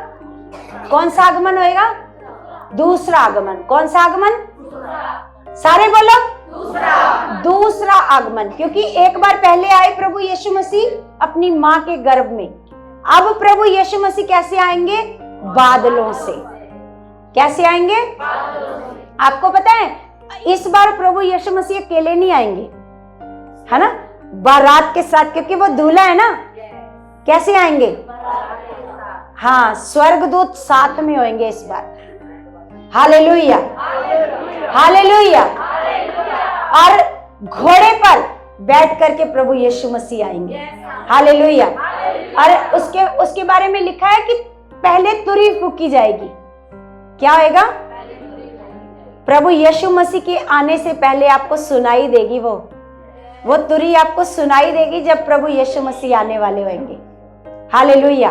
कौन सा आगमन होएगा? दूसरा आगमन। कौन सा आगमन? सारे बोलो, दूसरा आगमन। क्योंकि एक बार पहले आए प्रभु यीशु मसीह अपनी मां के गर्भ में। अब प्रभु यीशु मसीह कैसे आएंगे? बादलों से। कैसे आएंगे? आपको पता है इस बार प्रभु यीशु मसीह अकेले नहीं आएंगे, है ना, बारात के साथ, क्योंकि वो दूल्हा है ना। कैसे आएंगे? हाँ, स्वर्गदूत साथ में होंगे इस बार। Hallelujah, hallelujah. और घोड़े पर बैठ करके प्रभु यीशु मसीह आएंगे। हालेलुया। और उसके बारे में लिखा है कि पहले तुरही फूकी जाएगी, क्या होएगा? प्रभु यीशु मसीह के आने से पहले आपको सुनाई देगी वो तुरी आपको सुनाई देगी जब प्रभु यीशु मसीह आने वाले होंगे। Hallelujah,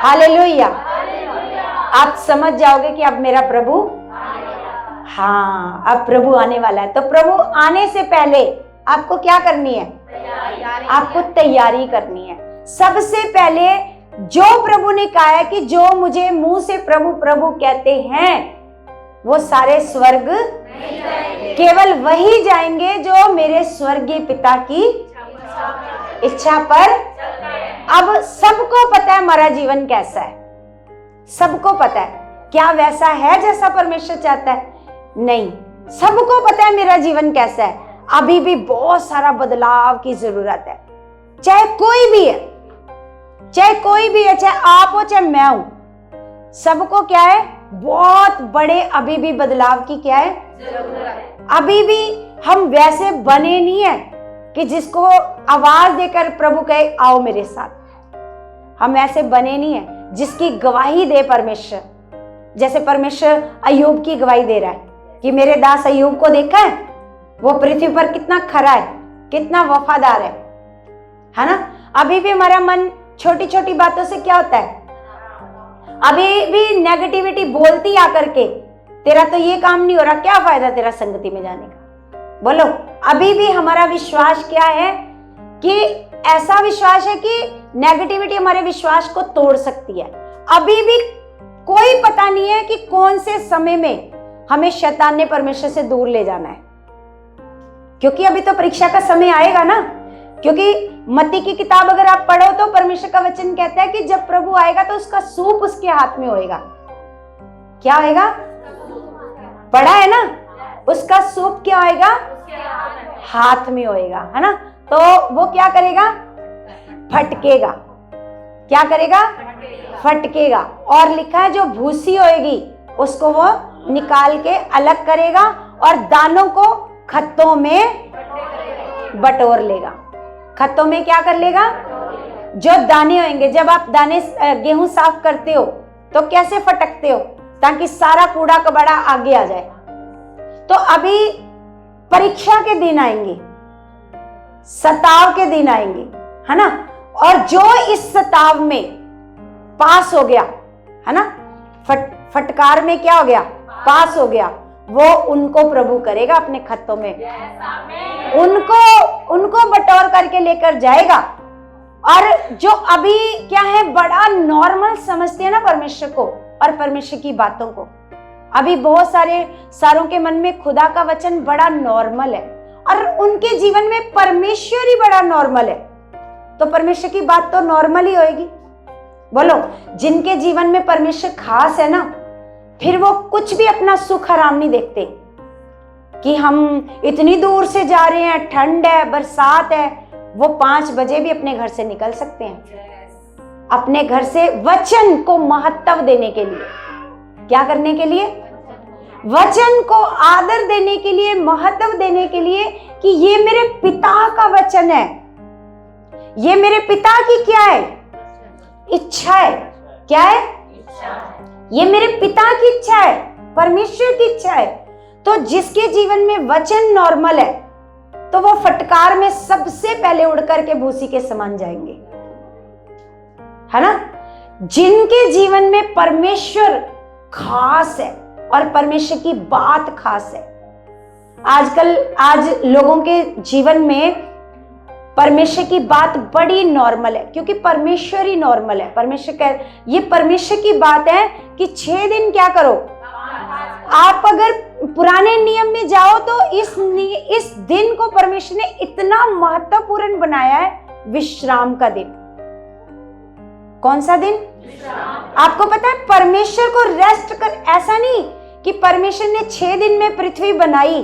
hallelujah. आप समझ जाओगे कि अब मेरा प्रभु, हाँ, अब प्रभु आने वाला है। तो प्रभु आने से पहले आपको क्या करनी है? आपको तैयारी करनी है। सबसे पहले जो प्रभु ने कहा है कि जो मुझे मुंह से प्रभु प्रभु कहते हैं वो सारे स्वर्ग केवल वही जाएंगे जो मेरे स्वर्गीय पिता की इच्छा पर। अब सबको पता है हमारा जीवन कैसा है, सबको पता है। क्या वैसा है जैसा परमेश्वर चाहता है? नहीं, सबको पता है मेरा जीवन कैसा है। अभी भी बहुत सारा बदलाव की जरूरत है। चाहे कोई भी है, चाहे कोई भी है, चाहे आप हो चाहे मैं हूं, सबको क्या है? बहुत बड़े अभी भी बदलाव की क्या है? जरूरत। अभी भी हम वैसे बने नहीं है कि जिसको आवाज देकर प्रभु कहे आओ मेरे साथ। हम ऐसे बने नहीं है जिसकी गवाही दे परमेश्वर। जैसे परमेश्वर अय्यूब की गवाही दे रहा है कि मेरे दास अय्यूब को देखा है, वो पृथ्वी पर कितना खरा है, कितना वफादार है ना। अभी भी हमारा मन छोटी छोटी बातों से क्या होता है? अभी भी नेगेटिविटी बोलती आकर के, तेरा तो ये काम नहीं हो रहा, क्या फायदा तेरा संगति में जाने का। बोलो, अभी भी हमारा विश्वास क्या है कि ऐसा विश्वास है कि नेगेटिविटी हमारे विश्वास को तोड़ सकती है। अभी भी कोई पता नहीं है कि कौन से समय में हमें शैतान ने परमेश्वर से दूर ले जाना है, क्योंकि अभी तो परीक्षा का समय आएगा ना। क्योंकि मत्ती की किताब अगर आप पढ़ो तो परमेश्वर का वचन कहता है कि जब प्रभु आएगा तो उसका सूप उसके हाथ में होएगा। क्या होएगा? पढ़ा है ना, उसका सूप क्या होएगा? हाथ में होएगा, है ना। तो वो क्या करेगा? फटकेगा। क्या करेगा? फटकेगा। और लिखा है जो भूसी होएगी उसको वो निकाल के अलग करेगा और दानों को खत्तों में बटोर लेगा। खत्तों में क्या कर लेगा? जो दाने होंगे, जब आप दाने गेहूं साफ करते हो तो कैसे फटकते हो? ताकि सारा कूड़ा कबाड़ा आगे आ जाए। तो अभी परीक्षा के दिन आएंगे, सताव के दिन आएंगे, है ना। और जो इस सताव में पास हो गया, है ना, फटकार में क्या हो गया? पास हो गया, वो उनको प्रभु करेगा अपने खत्तों में। उनको बटोर करके लेकर जाएगा। और जो अभी क्या है, बड़ा नॉर्मल समझते हैं ना परमेश्वर को और परमेश्वर की बातों को। अभी बहुत सारों के मन में खुदा का वचन बड़ा नॉर्मल है और उनके जीवन में परमेश्वर ही बड़ा नॉर्मल है। तो परमेश्वर की बात तो नॉर्मल ही होगी। बोलो, जिनके जीवन में परमेश्वर खास है ना, फिर वो कुछ भी अपना सुख आराम नहीं देखते कि हम इतनी दूर से जा रहे हैं, ठंड है, बरसात है। वो 5 बजे भी अपने घर से निकल सकते हैं, अपने घर से वचन को महत्व देने के लिए। क्या करने के लिए? वचन को आदर देने के लिए, महत्व देने के लिए कि ये मेरे पिता का वचन है, ये मेरे पिता की क्या है? इच्छा है। क्या है? ये मेरे पिता की इच्छा है, परमेश्वर की इच्छा है। तो जिसके जीवन में वचन नॉर्मल है तो वो फटकार में सबसे पहले उड़ करके भूसी के समान जाएंगे, है ना। जिनके जीवन में परमेश्वर खास है और परमेश्वर की बात खास है। आज लोगों के जीवन में परमेश्वर की बात बड़ी नॉर्मल है, क्योंकि परमेश्वर ही नॉर्मल है। परमेश्वर ये परमेश्वर की बात है कि 6 दिन क्या करो। आप अगर पुराने नियम में जाओ तो इस दिन को परमेश्वर ने इतना महत्वपूर्ण बनाया है, विश्राम का दिन। कौन सा दिन? आपको पता है, परमेश्वर को रेस्ट कर, ऐसा नहीं कि परमेश्वर ने 6 दिन में पृथ्वी बनाई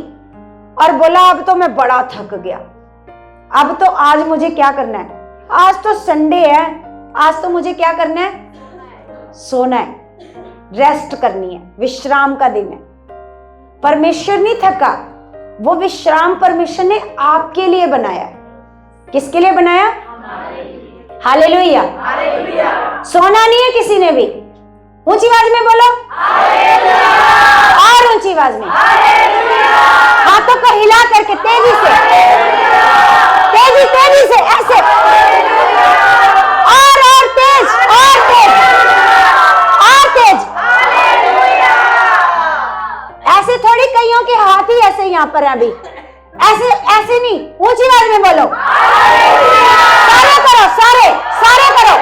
और बोला अब तो मैं बड़ा थक गया, अब तो आज मुझे क्या करना है, आज तो संडे है, आज तो मुझे क्या करना है? सोना है, रेस्ट करनी है, विश्राम का दिन है। परमेश्वर नहीं थका, वो विश्राम परमेश्वर ने आपके लिए बनाया है। किसके लिए बनाया? हालेलुया। सोना नहीं है किसी ने भी, ऊंची आवाज में बोलो, और ऊंची आवाज में, हाथों को हिला करके तेजी से, तेजी तेजी से, ऐसे, और तेज, और तेज, और तेज। ऐसे थोड़ी, कईयों के हाथ ही ऐसे यहाँ पर है अभी, ऐसे ऐसे नहीं, ऊंची आवाज में बोलो, सारे करो, सारे सारे करो,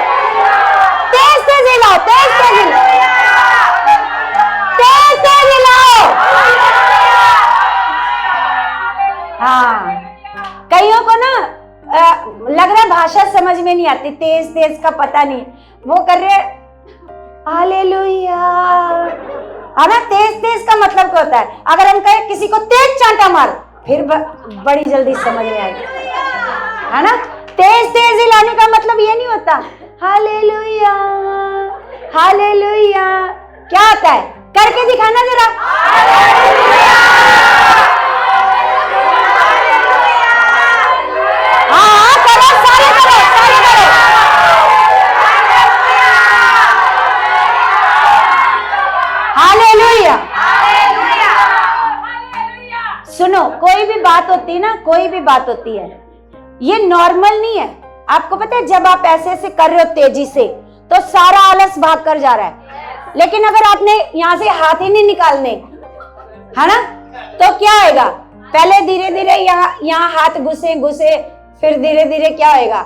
तेज तेज हिलाओ, तेज तेज हिलाओ, तेज तेज हिलाओ। हाँ, कईयों को ना लग रहा है भाषा समझ में नहीं आती, तेज तेज का पता नहीं, वो कर रहे हालेलुया, है ना। तेज तेज का मतलब क्या होता है? अगर हम कहें किसी को तेज चांटा मार, फिर बड़ी जल्दी समझ में आएगी, है ना। तेज तेज हिलाने का मतलब ये नहीं होता हालेलुया, हालेलुया। क्या होता है? करके दिखाना जरा, हाँ करो, सारे करो, सारे करो। हालेलुया। सुनो, कोई भी बात होती है ना, कोई भी बात होती है, ये नॉर्मल नहीं है। आपको पता है, जब आप ऐसे ऐसे कर रहे हो तेजी से, तो सारा आलस भाग कर जा रहा है। लेकिन अगर आपने यहां से हाथ ही नहीं निकालने, है ना, तो क्या होगा? पहले धीरे धीरे यहाँ हाथ घुसे घुसे, फिर धीरे धीरे क्या होगा?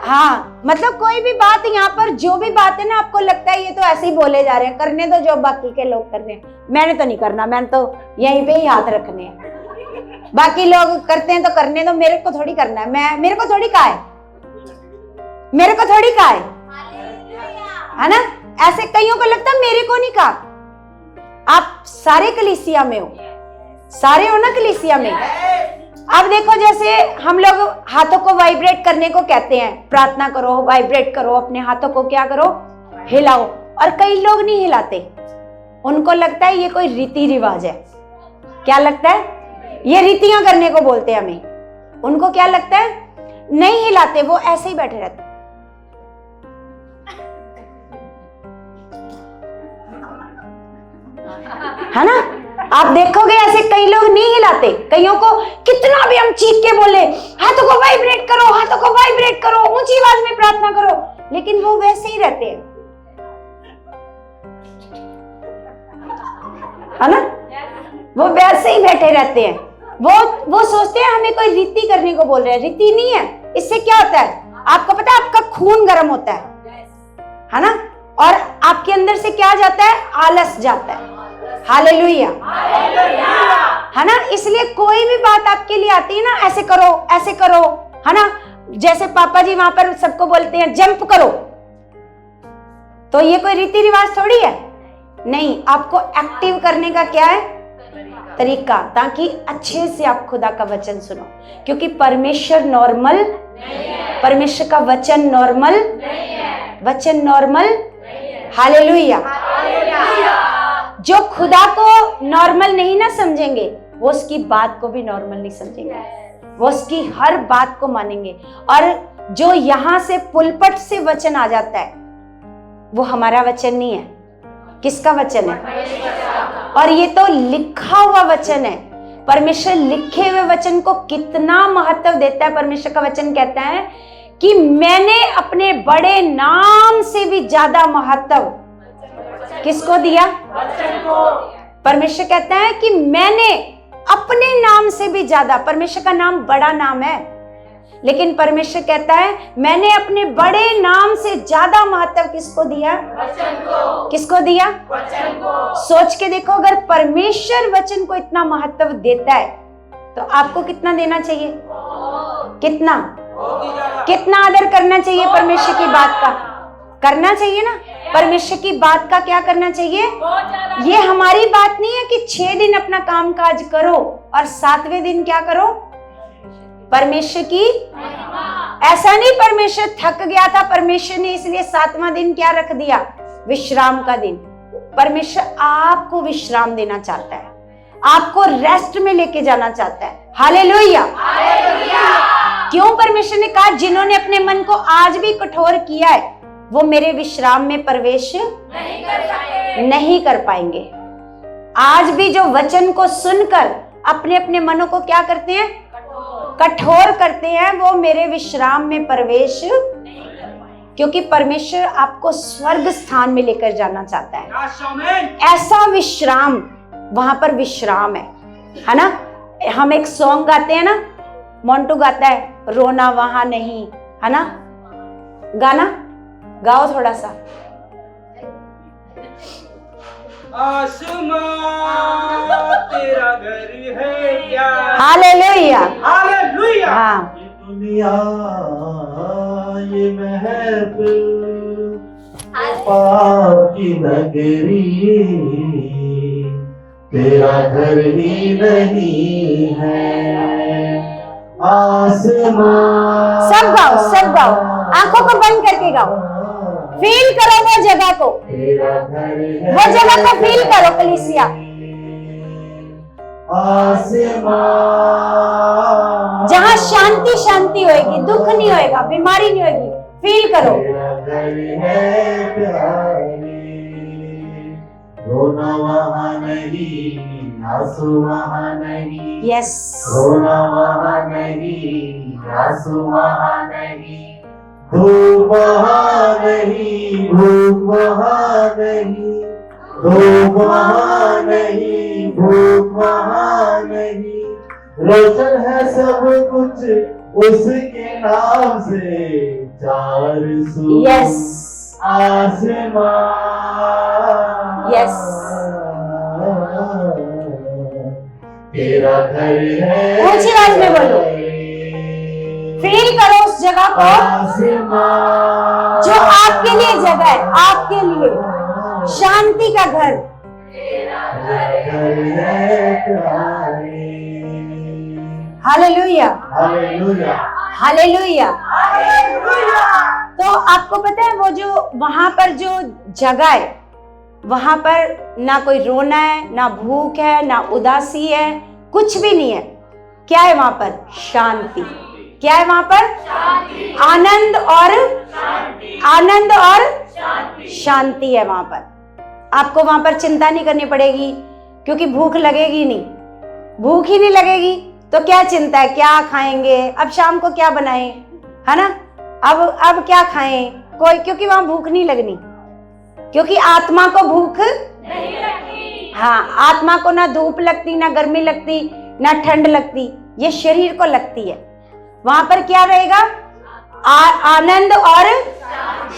हाँ, मतलब कोई भी बात यहाँ पर, जो भी बात है ना, आपको लगता है ये तो ऐसे ही बोले जा रहे हैं, करने दो जो बाकी के लोग कर रहे हैं, मैंने तो नहीं करना, मैंने तो यहीं पे ही हाथ रखने हैं, बाकी लोग करते हैं तो करने दो, मेरे को थोड़ी करना है, मेरे को थोड़ी कहा है, मेरे को थोड़ी कहा है ना। ऐसे कईयों को लगता है मेरे को नहीं कहा। आप सारे कलीसिया में हो, सारे हो ना कलीसिया में। अब देखो, जैसे हम लोग हाथों को वाइब्रेट करने को कहते हैं, प्रार्थना करो, वाइब्रेट करो, अपने हाथों को क्या करो? हिलाओ। और कई लोग नहीं हिलाते, उनको लगता है ये कोई रीति रिवाज है। क्या लगता है? ये रीतियां करने को बोलते हैं हमें। उनको क्या लगता है? नहीं हिलाते, वो ऐसे ही बैठे रहते। है ना, आप देखोगे ऐसे कई लोग नहीं हिलाते। कईयों को कितना भी हम चीख के बोले, हाथों को वाइब्रेट करो, हाथों को वाइब्रेट करो, ऊंची आवाज में प्रार्थना करो, लेकिन वो वैसे ही रहते हैं, है ना, वो वैसे ही बैठे रहते हैं। वो सोचते हैं हमें कोई रीति करने को बोल रहे हैं। रीति नहीं है। इससे क्या होता है? आपको पता है, आपका खून गर्म होता है ना, और आपके अंदर से क्या जाता है? आलस जाता है। हालेलुया, है ना। इसलिए कोई भी बात आपके लिए आती है ना, ऐसे करो, ऐसे करो, है ना। जैसे पापा जी वहां पर सबको बोलते हैं जंप करो, तो ये कोई रीति रिवाज थोड़ी है। नहीं, आपको एक्टिव करने का क्या है? तरीका, ताकि अच्छे से आप खुदा का वचन सुनो, क्योंकि परमेश्वर नॉर्मल, परमेश्वर का वचन नॉर्मल, वचन नॉर्मल। हालेलुया। जो खुदा को नॉर्मल नहीं ना समझेंगे, वो उसकी बात को भी नॉर्मल नहीं समझेंगे, वो उसकी हर बात को मानेंगे। और जो यहां से पुलपट से वचन आ जाता है, वो हमारा वचन नहीं है। किसका वचन है? और ये तो लिखा हुआ वचन है। परमेश्वर लिखे हुए वचन को कितना महत्व देता है। परमेश्वर का वचन कहता है कि मैंने अपने बड़े नाम से भी ज्यादा महत्व किसको दिया? परमेश्वर कहता है कि मैंने अपने नाम से भी ज्यादा, परमेश्वर का नाम बड़ा नाम है, लेकिन परमेश्वर कहता है मैंने अपने बड़े नाम से ज्यादा महत्व किसको दिया? वचन को। किसको दिया? वचन को। सोच के देखो, अगर परमेश्वर वचन को इतना महत्व देता है, तो आपको कितना देना चाहिए? कितना कितना आदर करना चाहिए? परमेश्वर की बात का करना चाहिए ना। परमेश्वर की बात का क्या करना चाहिए? ये हमारी बात नहीं है कि 6 दिन अपना काम काज करो और 7वें दिन क्या करो? परमेश्वर की। ऐसा नहीं परमेश्वर थक गया था, परमेश्वर ने इसलिए 7वां दिन क्या रख दिया? विश्राम का दिन। परमेश्वर आपको विश्राम देना चाहता है, आपको रेस्ट में लेके जाना चाहता है। हालेलुया। क्यों परमेश्वर ने कहा जिन्होंने अपने मन को आज भी कठोर किया है, वो मेरे विश्राम में प्रवेश नहीं कर पाएंगे। आज भी जो वचन को सुनकर अपने अपने मनों को क्या करते हैं, कठोर करते हैं, वो मेरे विश्राम में प्रवेश, क्योंकि परमेश्वर आपको स्वर्ग स्थान में लेकर जाना चाहता है। ऐसा विश्राम, वहां पर विश्राम है ना। हम एक सॉन्ग गाते हैं ना, मोंटू गाता है, रोना वहां नहीं, है ना। गाना गाओ थोड़ा सा। आसमां तेरा घर है क्या। Hallelujah, hallelujah. हाँ, ये दुनिया ये महफिल पाप की नगरी तेरा घर ही नहीं है। आसमां सब गाओ, सब गाओ, आंखों को बंद करके गाओ, फील करो वो जगह को, तेरा घर है, वो जगह को फील करो कलीसिया। आसमां जहाँ शांति शांति होएगी, दुख नहीं होएगा, बीमारी नहीं होएगी, फील करो। तेरा घर है प्यारे, रोना वहाँ नहीं, आंसू वहाँ नहीं, यस, रोना वहाँ नहीं, आंसू वहाँ नहीं, धूप वहाँ नहीं, भूख वहाँ नहीं, धूप वहाँ नहीं, भूख वहाँ नहीं, रोशन है सब कुछ उसके नाम से, चार सू यस, आसमां, यस, तेरा घर है, ऊंची आवाज में बोलो, फील करो उस जगह को आसमां, जो आपके लिए जगह है, आपके लिए शांति का घर। घर है प्यारे। Hallelujah, hallelujah, hallelujah. तो आपको पता है वो जो वहां पर जो जगह है, वहां पर ना कोई रोना है, ना भूख है, ना उदासी है, कुछ भी नहीं है। क्या है वहां पर? शांति। क्या है वहां पर? आनंद और आनंद और शांति है वहां पर। आपको वहां पर चिंता नहीं करनी पड़ेगी, क्योंकि भूख लगेगी नहीं। भूख ही नहीं लगेगी तो क्या चिंता है, क्या खाएंगे, अब शाम को क्या बनाएं, है ना, अब क्या खाएं कोई, क्योंकि वहां भूख नहीं लगनी, क्योंकि आत्मा को भूख नहीं लगती। हाँ, आत्मा को ना धूप लगती, ना गर्मी लगती, ना ठंड लगती, ये शरीर को लगती है। वहां पर क्या रहेगा? आनंद और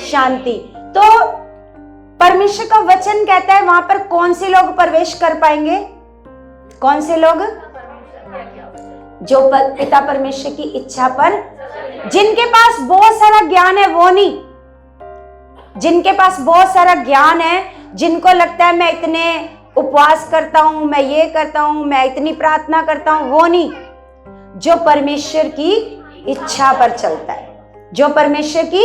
शांति। तो परमेश्वर का वचन कहता है वहां पर कौन से लोग प्रवेश कर पाएंगे? कौन से लोग? जो पिता परमेश्वर की इच्छा पर, जिनके पास बहुत सारा ज्ञान है वो नहीं, जिनके पास बहुत सारा ज्ञान है, जिनको लगता है मैं इतने उपवास करता हूं, मैं ये करता हूं, मैं इतनी प्रार्थना करता हूं, वो नहीं। जो परमेश्वर की इच्छा पर चलता है, जो परमेश्वर की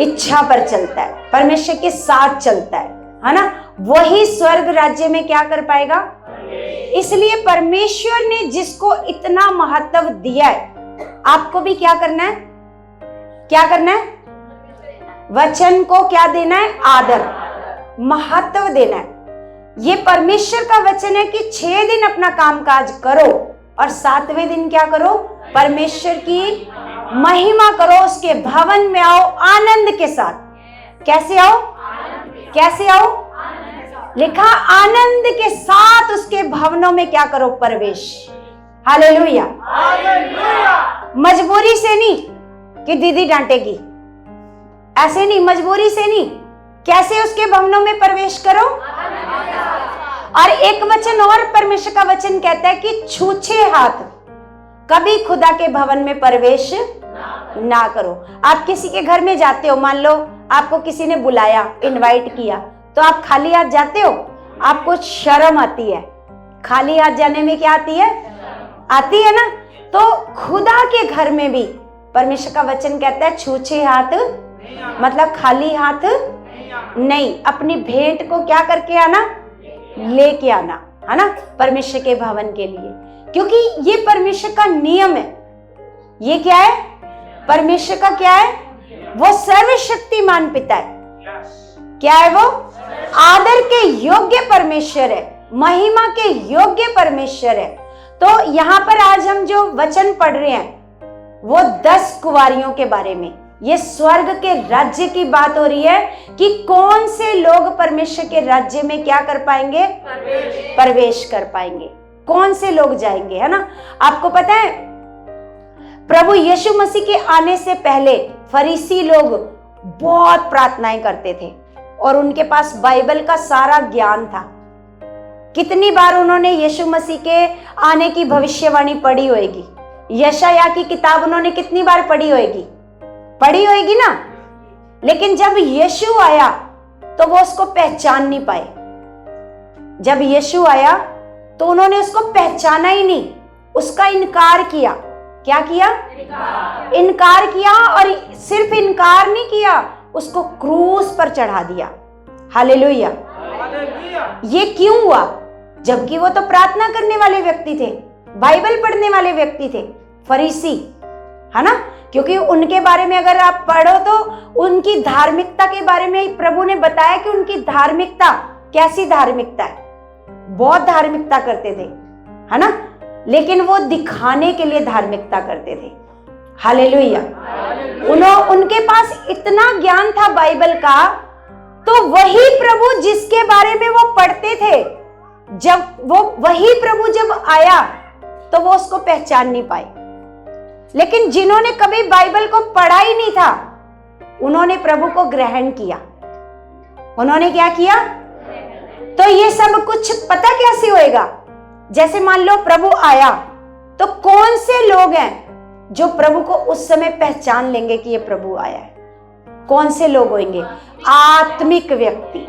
इच्छा पर चलता है, परमेश्वर के साथ चलता है ना, वही स्वर्ग राज्य में क्या कर पाएगा। इसलिए परमेश्वर ने जिसको इतना महत्व दिया है, आपको भी क्या करना है? क्या करना है? वचन को क्या देना है? आदर, महत्व देना है। ये परमेश्वर का वचन है कि 6 दिन अपना कामकाज करो और 7वें दिन क्या करो? परमेश्वर की महिमा करो, उसके भवन में आओ आनंद के साथ। कैसे आओ? कैसे आओ? लिखा आनंद के साथ उसके भवनों में क्या करो? प्रवेश। हालेलुया। मजबूरी से नहीं कि दीदी डांटेगी, ऐसे नहीं, मजबूरी से नहीं। कैसे उसके भवनों में प्रवेश करो? और एक वचन और परमेश्वर का वचन कहता है कि छूछे हाथ कभी खुदा के भवन में प्रवेश ना करो। आप किसी के घर में जाते हो, मान लो आपको किसी ने बुलाया, इनवाइट किया, तो आप खाली हाथ जाते हो? आपको शर्म आती है। खाली हाथ जाने में क्या आती है? आती है ना। तो खुदा के घर में भी परमेश्वर का वचन कहता है छूछे हाथ, मतलब खाली हाथ नहीं, अपनी भेंट को क्या करके आना? लेके आना, है ना, परमेश्वर के भवन के लिए, क्योंकि ये परमेश्वर का नियम है। ये क्या है? परमेश्वर का क्या है? वो सर्वशक्तिमान पिता है। Yes. क्या है वो? आदर के योग्य परमेश्वर है, महिमा के योग्य परमेश्वर है। तो यहां पर आज हम जो वचन पढ़ रहे हैं वो 10 कुंवारियों के बारे में, ये स्वर्ग के राज्य की बात हो रही है कि कौन से लोग परमेश्वर के राज्य में क्या कर पाएंगे? प्रवेश कर पाएंगे। कौन से लोग जाएंगे, है ना? आपको पता है प्रभु यीशु मसीह के आने से पहले फरीसी लोग बहुत प्रार्थनाएं करते थे और उनके पास बाइबल का सारा ज्ञान था। कितनी बार उन्होंने यीशु मसीह के आने की भविष्यवाणी पढ़ी होगी, यशाया की किताब उन्होंने कितनी बार पढ़ी होगी ना। लेकिन जब यीशु आया तो वो उसको पहचान नहीं पाए। जब यीशु आया तो उन्होंने उसको पहचाना ही नहीं, उसका इनकार किया। क्या किया? इनकार किया। और सिर्फ इनकार नहीं किया, उसको क्रूस पर चढ़ा दिया। हालेलुया। ये क्यों हुआ? जबकि वो तो प्रार्थना करने वाले व्यक्ति थे, बाइबल पढ़ने वाले व्यक्ति थे, फरीसी, है ना? क्योंकि उनके बारे में अगर आप पढ़ो तो उनकी धार्मिकता के बारे में प्रभु ने बताया कि उनकी धार्मिकता कैसी धार्मिकता है। बहुत धार्मिकता करते थे, है ना? लेकिन वो दिखाने के लिए धार्मिकता करते थे। हालेलुया। उनके पास इतना ज्ञान था बाइबल का, तो वही प्रभु जिसके बारे में वो पढ़ते थे, वही प्रभु जब आया तो वो उसको पहचान नहीं पाए। लेकिन जिन्होंने कभी बाइबल को पढ़ा ही नहीं था, उन्होंने प्रभु को ग्रहण किया। उन्होंने क्या किया? तो ये सब कुछ पता कैसे होएगा? जैसे मान लो प्रभु आया, तो कौन से लोग हैं जो प्रभु को उस समय पहचान लेंगे कि ये प्रभु आया है? कौन से लोग होंगे? आत्मिक व्यक्ति।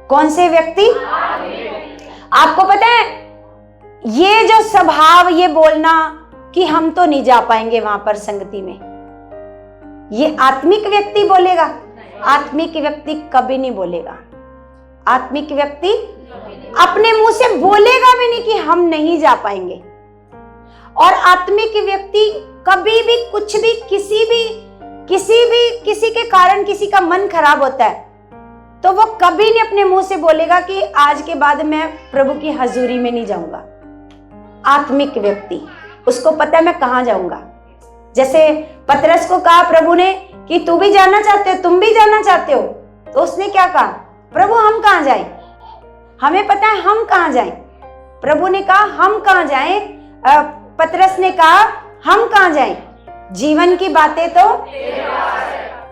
कौन से व्यक्ति? आपको पता है ये जो स्वभाव, ये बोलना कि हम तो नहीं जा पाएंगे वहां पर संगति में, ये आत्मिक व्यक्ति बोलेगा? आत्मिक व्यक्ति कभी नहीं बोलेगा। आत्मिक व्यक्ति अपने मुंह से बोलेगा भी नहीं कि हम नहीं जा पाएंगे। और आत्मिक व्यक्ति कभी भी कुछ भी किसी के कारण किसी का मन खराब होता है तो वो कभी नहीं अपने मुंह से बोलेगा कि आज के बाद मैं प्रभु की हजूरी में नहीं जाऊंगा। आत्मिक व्यक्ति, उसको पता है मैं कहां जाऊंगा। जैसे पतरस को कहा प्रभु ने कि तू भी जाना चाहते हो, तुम भी जाना चाहते हो, तो उसने क्या कहा? प्रभु हम कहां जाएं? हमें पता है हम कहां जाएं। प्रभु ने कहा हम कहां जाएं? पतरस ने कहा हम कहां जाएं? जीवन की बातें तो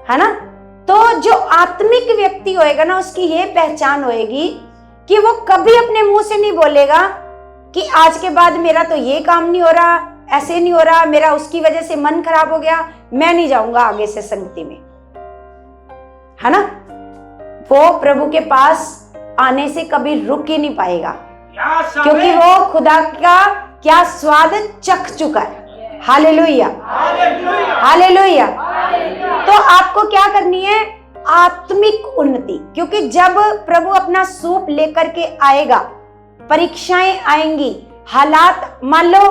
है ना। तो जो आत्मिक व्यक्ति होएगा ना, उसकी ये पहचान होएगी कि वो कभी अपने मुंह से नहीं बोलेगा कि आज के बाद मेरा तो ये काम नहीं हो रहा, ऐसे नहीं हो रहा, मेरा उसकी वजह से मन खराब हो गया, मैं नहीं जाऊंगा आगे से संगति में, है ना। वो प्रभु के पास आने से कभी रुक ही नहीं पाएगा, क्योंकि वो खुदा का क्या स्वाद चख चुका है। Hallelujah, hallelujah. तो आपको क्या करनी है? आत्मिक उन्नति। क्योंकि जब प्रभु अपना सूप लेकर के आएगा, परीक्षाएं आएंगी, हालात, मान लो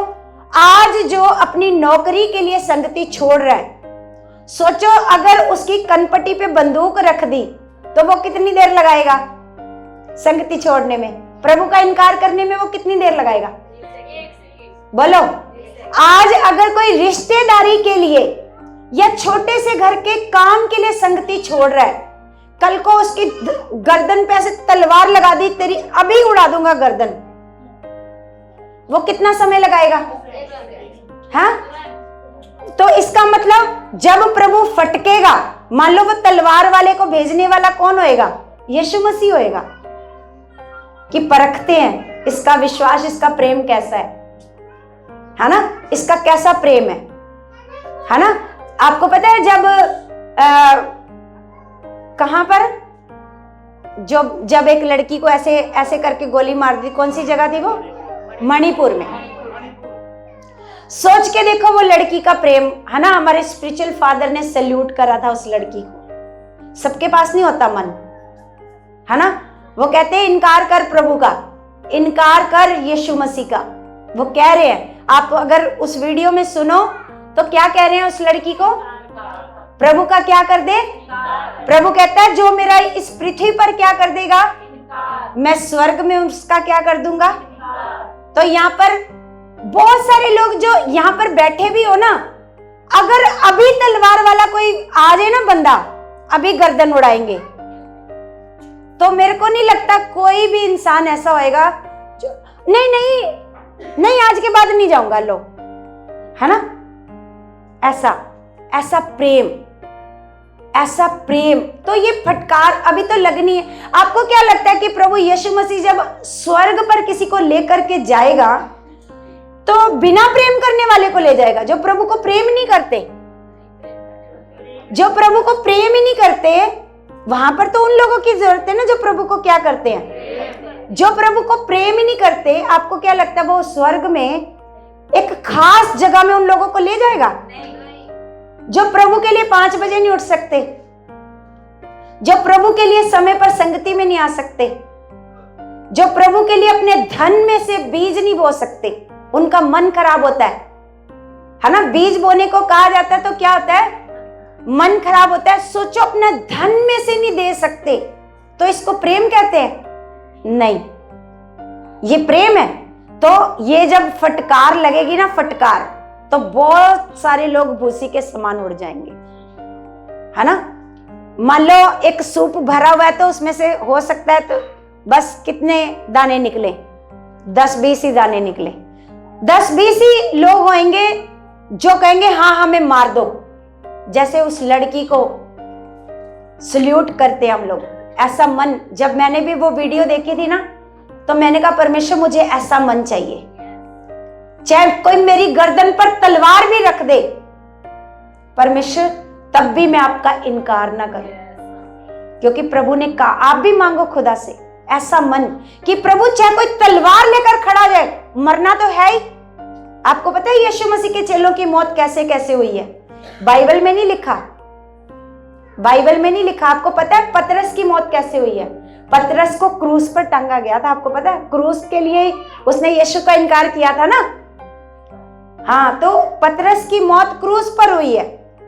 आज जो अपनी नौकरी के लिए संगति छोड़ रहा है, सोचो अगर उसकी कनपट्टी पे बंदूक रख दी तो वो कितनी देर लगाएगा संगति छोड़ने में? प्रभु का इनकार करने में वो कितनी देर लगाएगा? बोलो। आज अगर कोई रिश्तेदारी के लिए या छोटे से घर के काम के लिए संगति छोड़ रहा है, कल को उसकी गर्दन पे ऐसे तलवार लगा दी, तेरी अभी उड़ा दूंगा गर्दन, वो कितना समय लगाएगा? हाँ? तो इसका मतलब जब प्रभु फटकेगा, मान लो वो तलवार वाले को भेजने वाला कौन होएगा? यीशु मसीह होएगा। कि परखते हैं इसका विश्वास, इसका प्रेम कैसा है ना, इसका कैसा प्रेम है ना। आपको पता है जब कहां पर जब एक लड़की को ऐसे ऐसे करके गोली मार दी, कौन सी जगह थी वो? मणिपुर में। सोच के देखो वो लड़की का प्रेम, है ना। हमारे स्पिरिचुअल फादर ने सैल्यूट करा था उस लड़की को। सबके पास नहीं होता मन, है ना। वो कहते हैं इनकार कर प्रभु का, इनकार कर यीशु मसीह का। वो कह रहे हैं, आप अगर उस वीडियो में सुनो तो क्या कह रहे हैं उस लड़की को? प्रभु का क्या कर दे? प्रभु कहता है जो मेरा इस पृथ्वी पर क्या कर देगा, मैं स्वर्ग में उसका क्या कर दूंगा। तो यहाँ पर बहुत सारे लोग जो यहाँ पर बैठे भी हो ना, अगर अभी तलवार वाला कोई आ जाए ना बंदा, अभी गर्दन उड़ाएंगे। तो मेरे को नहीं लगता कोई भी इंसान ऐसा होएगा जो नहीं नहीं नहीं आज के बाद नहीं जाऊंगा, लो, है ना। ऐसा प्रेम, ऐसा प्रेम। तो ये फटकार अभी तो लगनी है। आपको क्या लगता है कि प्रभु यीशु मसीह जब स्वर्ग पर किसी को लेकर के जाएगा तो बिना प्रेम करने वाले को ले जाएगा? जो प्रभु को प्रेम नहीं करते, जो प्रभु को प्रेम ही नहीं करते, वहां पर तो उन लोगों की जरूरत है ना जो प्रभु को क्या करते हैं। जो प्रभु को प्रेम ही नहीं करते, आपको क्या लगता है वो स्वर्ग में एक खास जगह में उन लोगों को ले जाएगा? जो प्रभु के लिए 5 बजे नहीं उठ सकते, जो प्रभु के लिए समय पर संगति में नहीं आ सकते, जो प्रभु के लिए अपने धन में से बीज नहीं बो सकते, उनका मन खराब होता है ना। बीज बोने को कहा जाता है तो क्या होता है? मन खराब होता है। सोचो अपने धन में से नहीं दे सकते, तो इसको प्रेम कहते हैं? नहीं, ये प्रेम है। तो ये जब फटकार लगेगी ना, फटकार, तो बहुत सारे लोग भूसी के समान उड़ जाएंगे, है ना। मान लो एक सूप भरा हुआ है तो उसमें से हो सकता है तो बस कितने दाने निकले? 10-20 ही दाने निकले। 10-20 ही लोग होंगे जो कहेंगे हाँ हमें मार दो। जैसे उस लड़की को सल्यूट करते हम लोग, ऐसा मन। जब मैंने भी वो वीडियो देखी थी ना, तो मैंने कहा परमेश्वर मुझे ऐसा मन चाहिए, चाहे कोई मेरी गर्दन पर तलवार भी रख दे परमेश्वर, तब भी मैं आपका इनकार ना करूं। क्योंकि प्रभु ने कहा, आप भी मांगो खुदा से ऐसा मन कि प्रभु चाहे कोई तलवार लेकर खड़ा जाए, मरना तो है ही। आपको पता है यीशु मसीह के चेलों की मौत कैसे कैसे हुई है? बाइबल में नहीं लिखा, बाइबल में नहीं लिखा। आपको पता है पतरस की मौत कैसे हुई है? पतरस को क्रूस पर टांगा गया था। आपको पता है? क्रूस के लिए उसने यीशु का इनकार किया था ना। हाँ, तो पतरस की मौत क्रूस पर हुई है।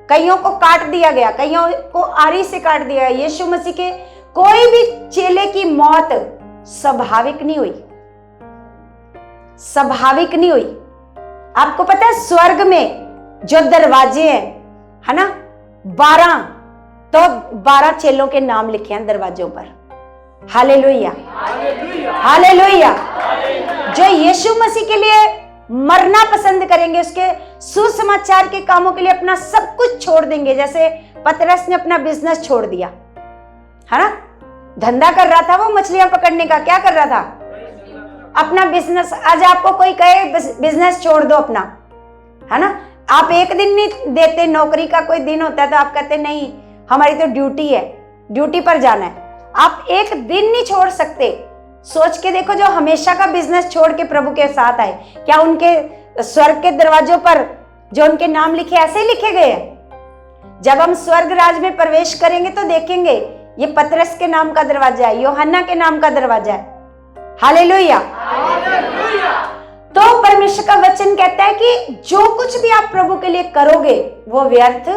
कईयों को काट दिया गया, कईयों को आरी से काट दिया गया। यीशु मसीह के कोई भी चेले की मौत स्वाभाविक नहीं हुई, स्वाभाविक नहीं हुई। आपको पता है स्वर्ग में जो दरवाजे हैं, है ना, 12, तो 12 चेलों के नाम लिखे हैं दरवाजों पर। Hallelujah, hallelujah. जो यीशु मसीह के लिए मरना पसंद करेंगे, उसके सुसमाचार के कामों के लिए अपना सब कुछ छोड़ देंगे। जैसे पतरस ने अपना बिजनेस छोड़ दिया, है ना। धंधा कर रहा था वो मछलियां पकड़ने का, क्या कर रहा था? अपना बिजनेस। आज आपको कोई कहे बिजनेस छोड़ दो अपना, है ना, आप एक दिन नहीं देते। नौकरी का कोई दिन होता है तो आप कहते नहीं हमारी तो ड्यूटी है, ड्यूटी पर जाना है। आप एक दिन नहीं छोड़ सकते। सोच के देखो, जो हमेशा का बिजनेस छोड़ के प्रभु के साथ आए, क्या उनके स्वर्ग के दरवाजों पर जो उनके नाम लिखे ऐसे ही लिखे गए हैं? जब हम स्वर्ग राज में प्रवेश करेंगे तो देखेंगे ये पतरस के नाम का दरवाजा है, यूहन्ना के नाम का दरवाजा है। हालेलुया। तो परमेश्वर का वचन कहता है कि जो कुछ भी आप प्रभु के लिए करोगे वो व्यर्थ।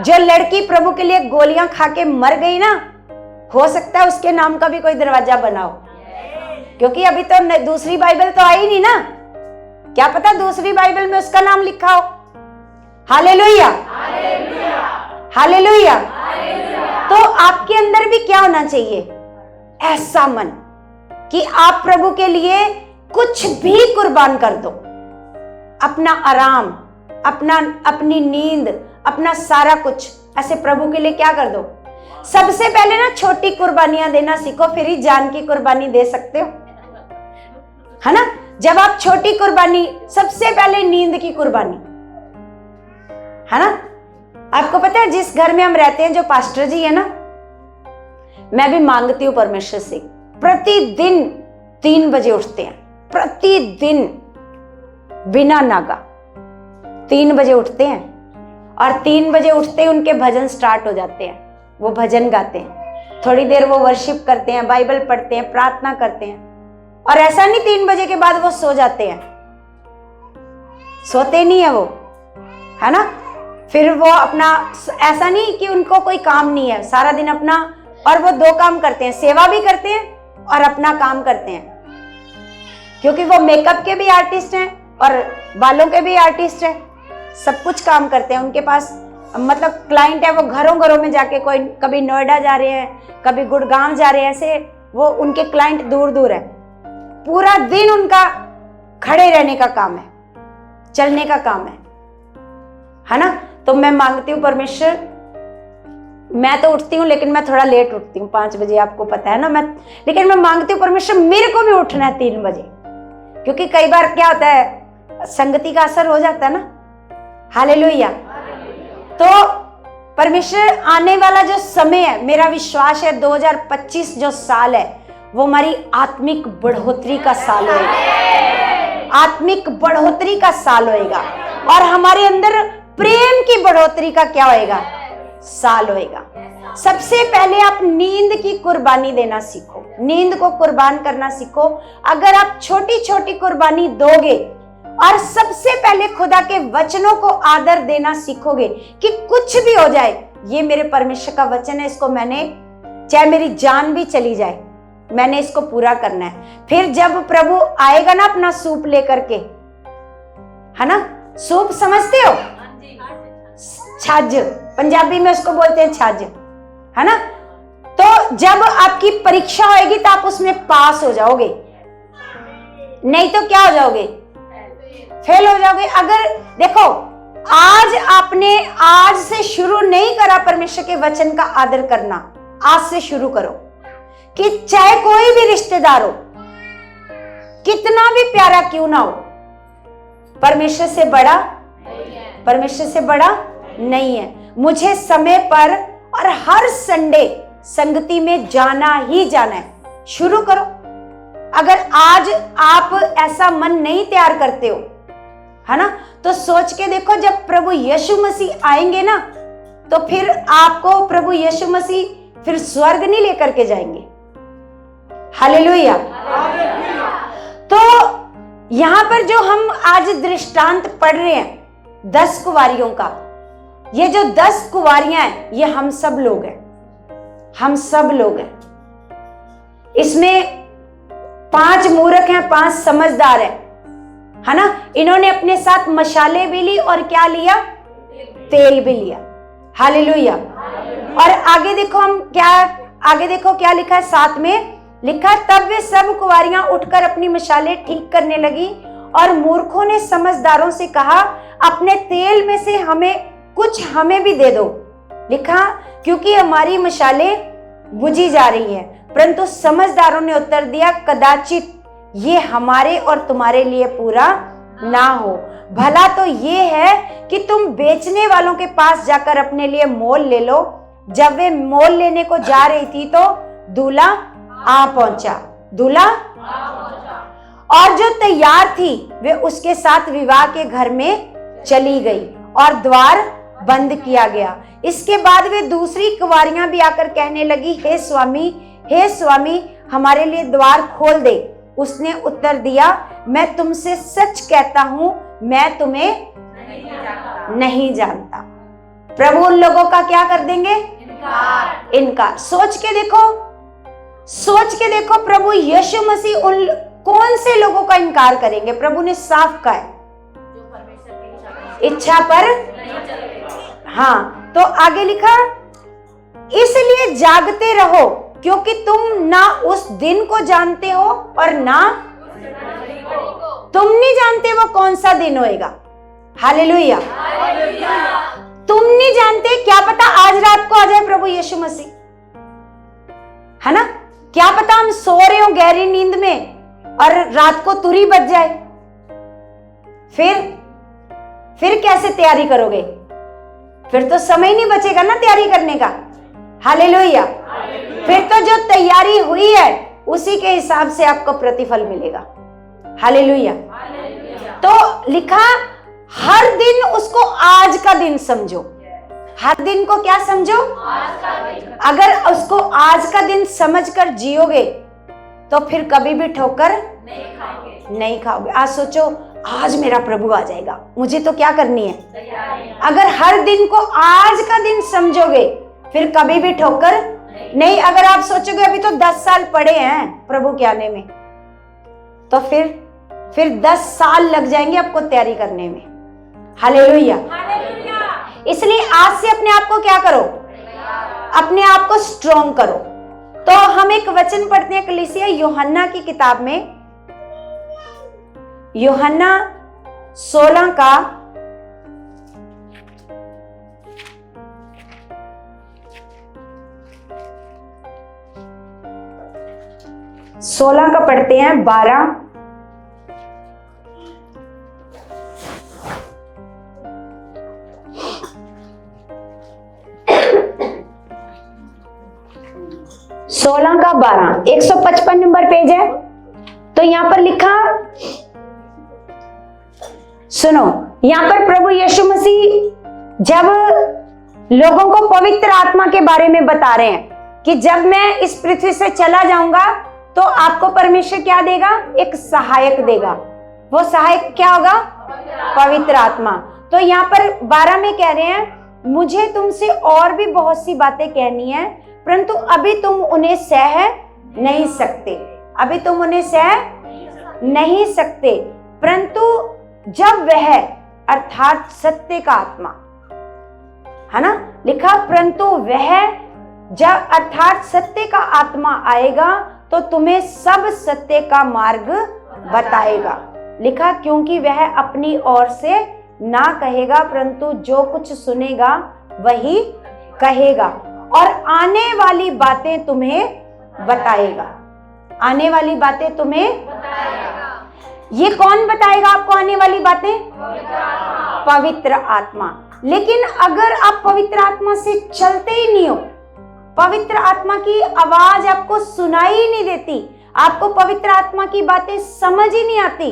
जो लड़की प्रभु के लिए गोलियां खा के मर गई ना, हो सकता है उसके नाम का भी कोई दरवाजा बनाओ, क्योंकि अभी तो दूसरी बाइबल तो आई नहीं ना। क्या पता दूसरी बाइबल में उसका नाम लिखा हो। Hallelujah, hallelujah. तो आपके अंदर भी क्या होना चाहिए? ऐसा मन कि आप प्रभु के लिए कुछ भी कुर्बान कर दो। अपना आराम, अपनी नींद, अपना सारा कुछ ऐसे प्रभु के लिए क्या कर दो। सबसे पहले ना छोटी कुर्बानियां देना सीखो, फिर ही जान की कुर्बानी दे सकते हो, है ना। जब आप छोटी कुर्बानी, सबसे पहले नींद की कुर्बानी, है ना। आपको पता है जिस घर में हम रहते हैं, जो पास्टर जी है ना, मैं भी मांगती हूँ परमेश्वर से, प्रतिदिन 3 बजे उठते हैं, प्रतिदिन बिना नागा 3 बजे उठते हैं। और 3 बजे उठते ही उनके भजन स्टार्ट हो जाते हैं। वो भजन गाते हैं, थोड़ी देर वो वर्शिप करते हैं, बाइबल पढ़ते हैं, प्रार्थना करते हैं। और ऐसा नहीं 3 बजे के बाद वो सो जाते हैं, सोते नहीं है वो, है ना। फिर वो अपना, ऐसा नहीं कि उनको कोई काम नहीं है, सारा दिन अपना, और वो 2 काम करते हैं, सेवा भी करते हैं और अपना काम करते हैं, क्योंकि वो मेकअप के भी आर्टिस्ट हैं और बालों के भी आर्टिस्ट हैं, सब कुछ काम करते हैं। उनके पास मतलब क्लाइंट है, वो घरों घरों में जाके, कोई कभी नोएडा जा रहे हैं, कभी गुड़गांव जा रहे हैं, ऐसे वो उनके क्लाइंट दूर दूर है। पूरा दिन उनका खड़े रहने का काम है, चलने का काम है ना। तो मैं मांगती हूँ परमेश्वर, मैं तो उठती हूँ लेकिन मैं थोड़ा लेट उठती हूँ, 5 बजे, आपको पता है ना, लेकिन मैं मांगती हूँ परमेश्वर मेरे को भी उठना है 3 बजे, क्योंकि कई बार क्या होता है, संगति का असर हो जाता है ना। हालेलुया। तो परमेश्वर, आने वाला जो समय है, मेरा विश्वास है 2025 जो साल है वो हमारी आत्मिक बढ़ोतरी का साल होगा, आत्मिक बढ़ोतरी का साल होएगा, और हमारे अंदर प्रेम की बढ़ोतरी का क्या होएगा, साल होएगा। सबसे पहले आप नींद की कुर्बानी देना सीखो, नींद को कुर्बान करना सीखो। अगर आप छोटी छोटी कुर्बानी दोगे और सबसे पहले खुदा के वचनों को आदर देना सीखोगे कि कुछ भी हो जाए, ये मेरे परमेश्वर का वचन है, इसको मैंने, चाहे मेरी जान भी चली जाए, मैंने इसको पूरा करना है। फिर जब प्रभु आएगा ना अपना सूप लेकर के, है ना, सूप समझते हो, छाज, पंजाबी में उसको बोलते हैं छाज, है ना। तो जब आपकी परीक्षा होएगी तो आप उसमें पास हो जाओगे, नहीं तो क्या हो जाओगे, फेल हो जाओगे। अगर देखो, आज आपने, आज से शुरू नहीं करा परमेश्वर के वचन का आदर करना, आज से शुरू करो, कि चाहे कोई भी रिश्तेदार हो, कितना भी प्यारा क्यों ना हो, परमेश्वर से बड़ा, परमेश्वर से बड़ा नहीं है। मुझे समय पर और हर संडे संगति में जाना ही जाना है, शुरू करो। अगर आज आप ऐसा मन नहीं तैयार करते हो, है ना, तो सोच के देखो, जब प्रभु यीशु मसीह आएंगे ना, तो फिर आपको प्रभु यीशु मसीह फिर स्वर्ग नहीं लेकर के जाएंगे। हालेलुया। तो यहां पर जो हम आज दृष्टांत पढ़ रहे हैं 10 कुंवारियों का, ये जो 10 कुंवारियां हैं, ये हम सब लोग हैं, हम सब लोग हैं। इसमें 5 मूर्ख हैं, 5 समझदार हैं, है ना। इन्होंने अपने साथ मशाले भी ली और क्या लिया, तेल भी लिया। हालेलुया। और आगे देखो, हम क्या, आगे देखो क्या लिखा है, 7 में लिखा, तब वे सब कुंवारियां उठकर अपनी मशाले ठीक करने लगी, और मूर्खों ने समझदारों से कहा, अपने तेल में से हमें कुछ हमें भी दे दो। लिखा, क्योंकि हमारी मशाले बुझी जा रही है। परंतु समझदारों ने उत्तर दिया, कदाचित ये हमारे और तुम्हारे लिए पूरा ना हो, भला तो ये है कि तुम बेचने वालों के पास जाकर अपने लिए मोल ले लो। जब वे मोल लेने को जा रही थी तो दूल्हा आ पहुंचा, दूल्हा, और जो तैयार थी वे उसके साथ विवाह के घर में चली गई और द्वार बंद किया गया। इसके बाद वे दूसरी कुंवारियां भी आकर कहने लगी, हे स्वामी, हमारे लिए द्वार खोल दे। उसने उत्तर दिया, मैं तुमसे सच कहता हूं, मैं तुम्हें नहीं जानता। प्रभु उन लोगों का क्या कर देंगे, इनकार। सोच के देखो प्रभु यीशु मसीह उन कौन से लोगों का इनकार करेंगे। प्रभु ने साफ कहा है, इच्छा पर, हाँ। तो आगे लिखा, इसलिए जागते रहो, क्योंकि तुम ना उस दिन को जानते हो और ना तुम नहीं जानते वो कौन सा दिन होएगा। हालेलुया। तुम नहीं जानते, क्या पता आज रात को आ जाए प्रभु यीशु मसीह, है ना। क्या पता हम सो रहे हो गहरी नींद में और रात को तुरी बज जाए, फिर कैसे तैयारी करोगे, फिर तो समय नहीं बचेगा ना तैयारी करने का। हालेलुया। फिर तो जो तैयारी हुई है उसी के हिसाब से आपको प्रतिफल मिलेगा। हालेलुया। तो लिखा, हर दिन उसको आज का दिन समझो। हर दिन को क्या समझो, अगर उसको आज का दिन समझकर जियोगे तो फिर कभी भी ठोकर नहीं खाओगे। आज सोचो, आज मेरा प्रभु आ जाएगा, मुझे तो क्या करनी है, अगर हर दिन को आज का दिन समझोगे फिर कभी भी ठोकर नहीं। अगर आप सोचोगे अभी तो 10 साल पड़े हैं प्रभु के आने में, तो फिर 10 साल लग जाएंगे आपको तैयारी करने में। हालेलुया। इसलिए आज से अपने आप को क्या करो, अपने आप को स्ट्रॉन्ग करो। तो हम एक वचन पढ़ते हैं कलीसिया यूहन्ना की किताब में, यूहन्ना 16 का 16 का पढ़ते हैं 12 16 का 12 155 नंबर पेज है। तो यहां पर लिखा, सुनो, यहां पर प्रभु यीशु मसीह जब लोगों को पवित्र आत्मा के बारे में बता रहे हैं कि जब मैं इस पृथ्वी से चला जाऊंगा तो आपको परमेश्वर क्या देगा, एक सहायक देगा। वो सहायक क्या होगा, पवित्र आत्मा। तो यहाँ पर 12 में कह रहे हैं, मुझे तुमसे और भी बहुत सी बातें कहनी है, परंतु अभी तुम उन्हें सह नहीं सकते। अभी तुम उन्हें सह नहीं सकते, परंतु जब वह अर्थात सत्य का आत्मा, है ना, लिखा, परंतु वह जब अर्थात सत्य का आत्मा आएगा तो तुम्हें सब सत्य का मार्ग बताएगा। लिखा, क्योंकि वह अपनी ओर से ना कहेगा, परंतु जो कुछ सुनेगा वही कहेगा और आने वाली बातें तुम्हें बताएगा। आने वाली बातें तुम्हें बताएगा। ये कौन बताएगा आपको आने वाली बातें? पवित्र आत्मा। लेकिन अगर आप पवित्र आत्मा से चलते ही नहीं हो, पवित्र आत्मा की आवाज आपको सुनाई ही नहीं देती, आपको पवित्र आत्मा की बातें समझ ही नहीं आती,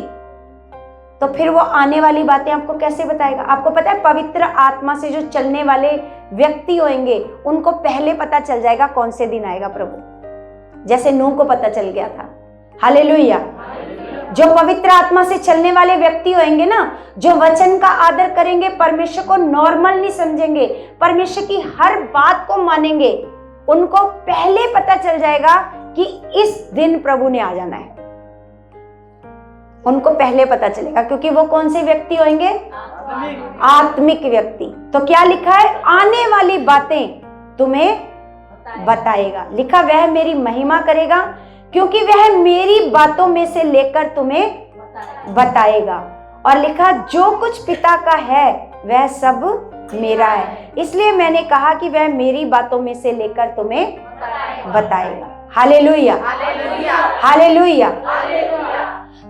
तो फिर वो आने वाली बातें आपको कैसे बताएगा? आपको पता है पवित्र आत्मा से जो चलने वाले व्यक्ति होंगे उनको पहले पता चल जाएगा कौन से दिन आएगा प्रभु, जैसे नूह को पता चल गया था। हालेलुया। जो पवित्र आत्मा से चलने वाले व्यक्ति होंगे ना, जो वचन का आदर करेंगे, परमेश्वर को नॉर्मल नहीं समझेंगे, परमेश्वर की हर बात को मानेंगे, उनको पहले पता चल जाएगा कि इस दिन प्रभु ने आ जाना है। उनको पहले पता चलेगा, क्योंकि वो कौन से व्यक्ति होंगे? आत्मिक व्यक्ति। तो क्या लिखा है? आने वाली बातें तुम्हें बताएगा। लिखा, वह मेरी महिमा करेगा, क्योंकि वह मेरी बातों में से लेकर तुम्हें बताएगा। और लिखा, जो कुछ पिता का है वह सब मेरा है, इसलिए मैंने कहा कि वह मेरी बातों में से लेकर तुम्हें बताएगा। Hallelujah, hallelujah.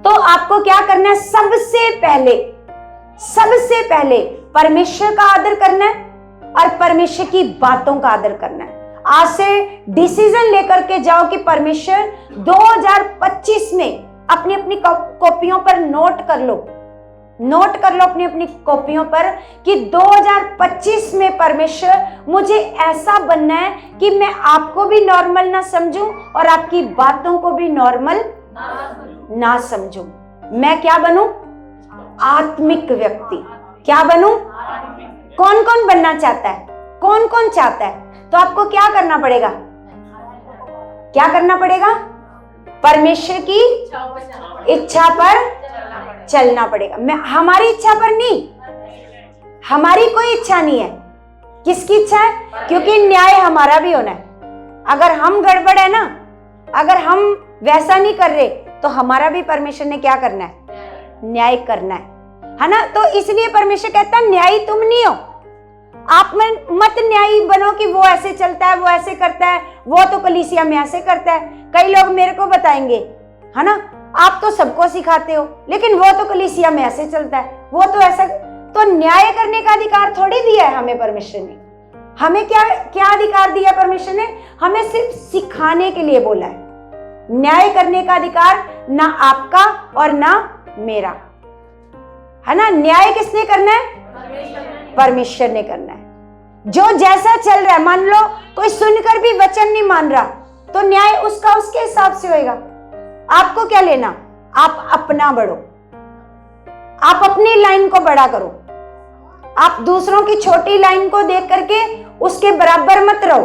तो आपको क्या करना है? सबसे पहले परमेश्वर का आदर करना है और परमेश्वर की बातों का आदर करना है। आज से डिसीजन लेकर के जाओ कि परमेश्वर 2025 में अपनी अपनी कॉपियों पर नोट कर लो अपनी अपनी कॉपियों पर कि 2025 में परमेश्वर मुझे ऐसा बनना है कि मैं आपको भी नॉर्मल ना समझूं और आपकी बातों को भी नॉर्मल ना समझूं। मैं क्या बनूं? आत्मिक व्यक्ति। क्या बनूं? कौन कौन बनना चाहता है? कौन कौन चाहता है? तो आपको क्या करना पड़ेगा? क्या करना पड़ेगा? परमेश्वर की इच्छा पर चलना पड़ेगा। मैं हमारी इच्छा पर नहीं, हमारी कोई इच्छा नहीं है। किसकी इच्छा है? क्योंकि न्याय हमारा भी होना है। अगर हम गड़बड़ है ना, अगर हम वैसा नहीं कर रहे, तो हमारा भी परमेश्वर ने क्या करना है? न्याय करना है ना। तो इसलिए परमेश्वर कहता है न्यायी तुम नहीं हो। आप मत न्यायी बनो कि वो ऐसे चलता है, वो ऐसे करता है, वो तो कलीसिया में ऐसे करता है। कई लोग मेरे को बताएंगे, है ना, आप तो सबको सिखाते हो, लेकिन वो तो कलीसिया में ऐसे चलता है, वो तो ऐसा। तो न्याय करने का अधिकार थोड़ी दिया है हमें परमेश्वर ने। हमें क्या अधिकार दिया परमेश्वर ने? हमें सिर्फ सिखाने के लिए बोला है। न्याय करने का अधिकार ना आपका और ना मेरा, है ना। न्याय किसने करना है? परमेश्वर ने करना है। जो जैसा चल रहा है, मान लो कोई सुनकर भी वचन नहीं मान रहा, तो न्याय उसका उसके हिसाब से होएगा। आपको क्या लेना? आप अपना बढ़ो, आप अपनी लाइन को बड़ा करो, आप दूसरों की छोटी लाइन को देख करके उसके बराबर मत रहो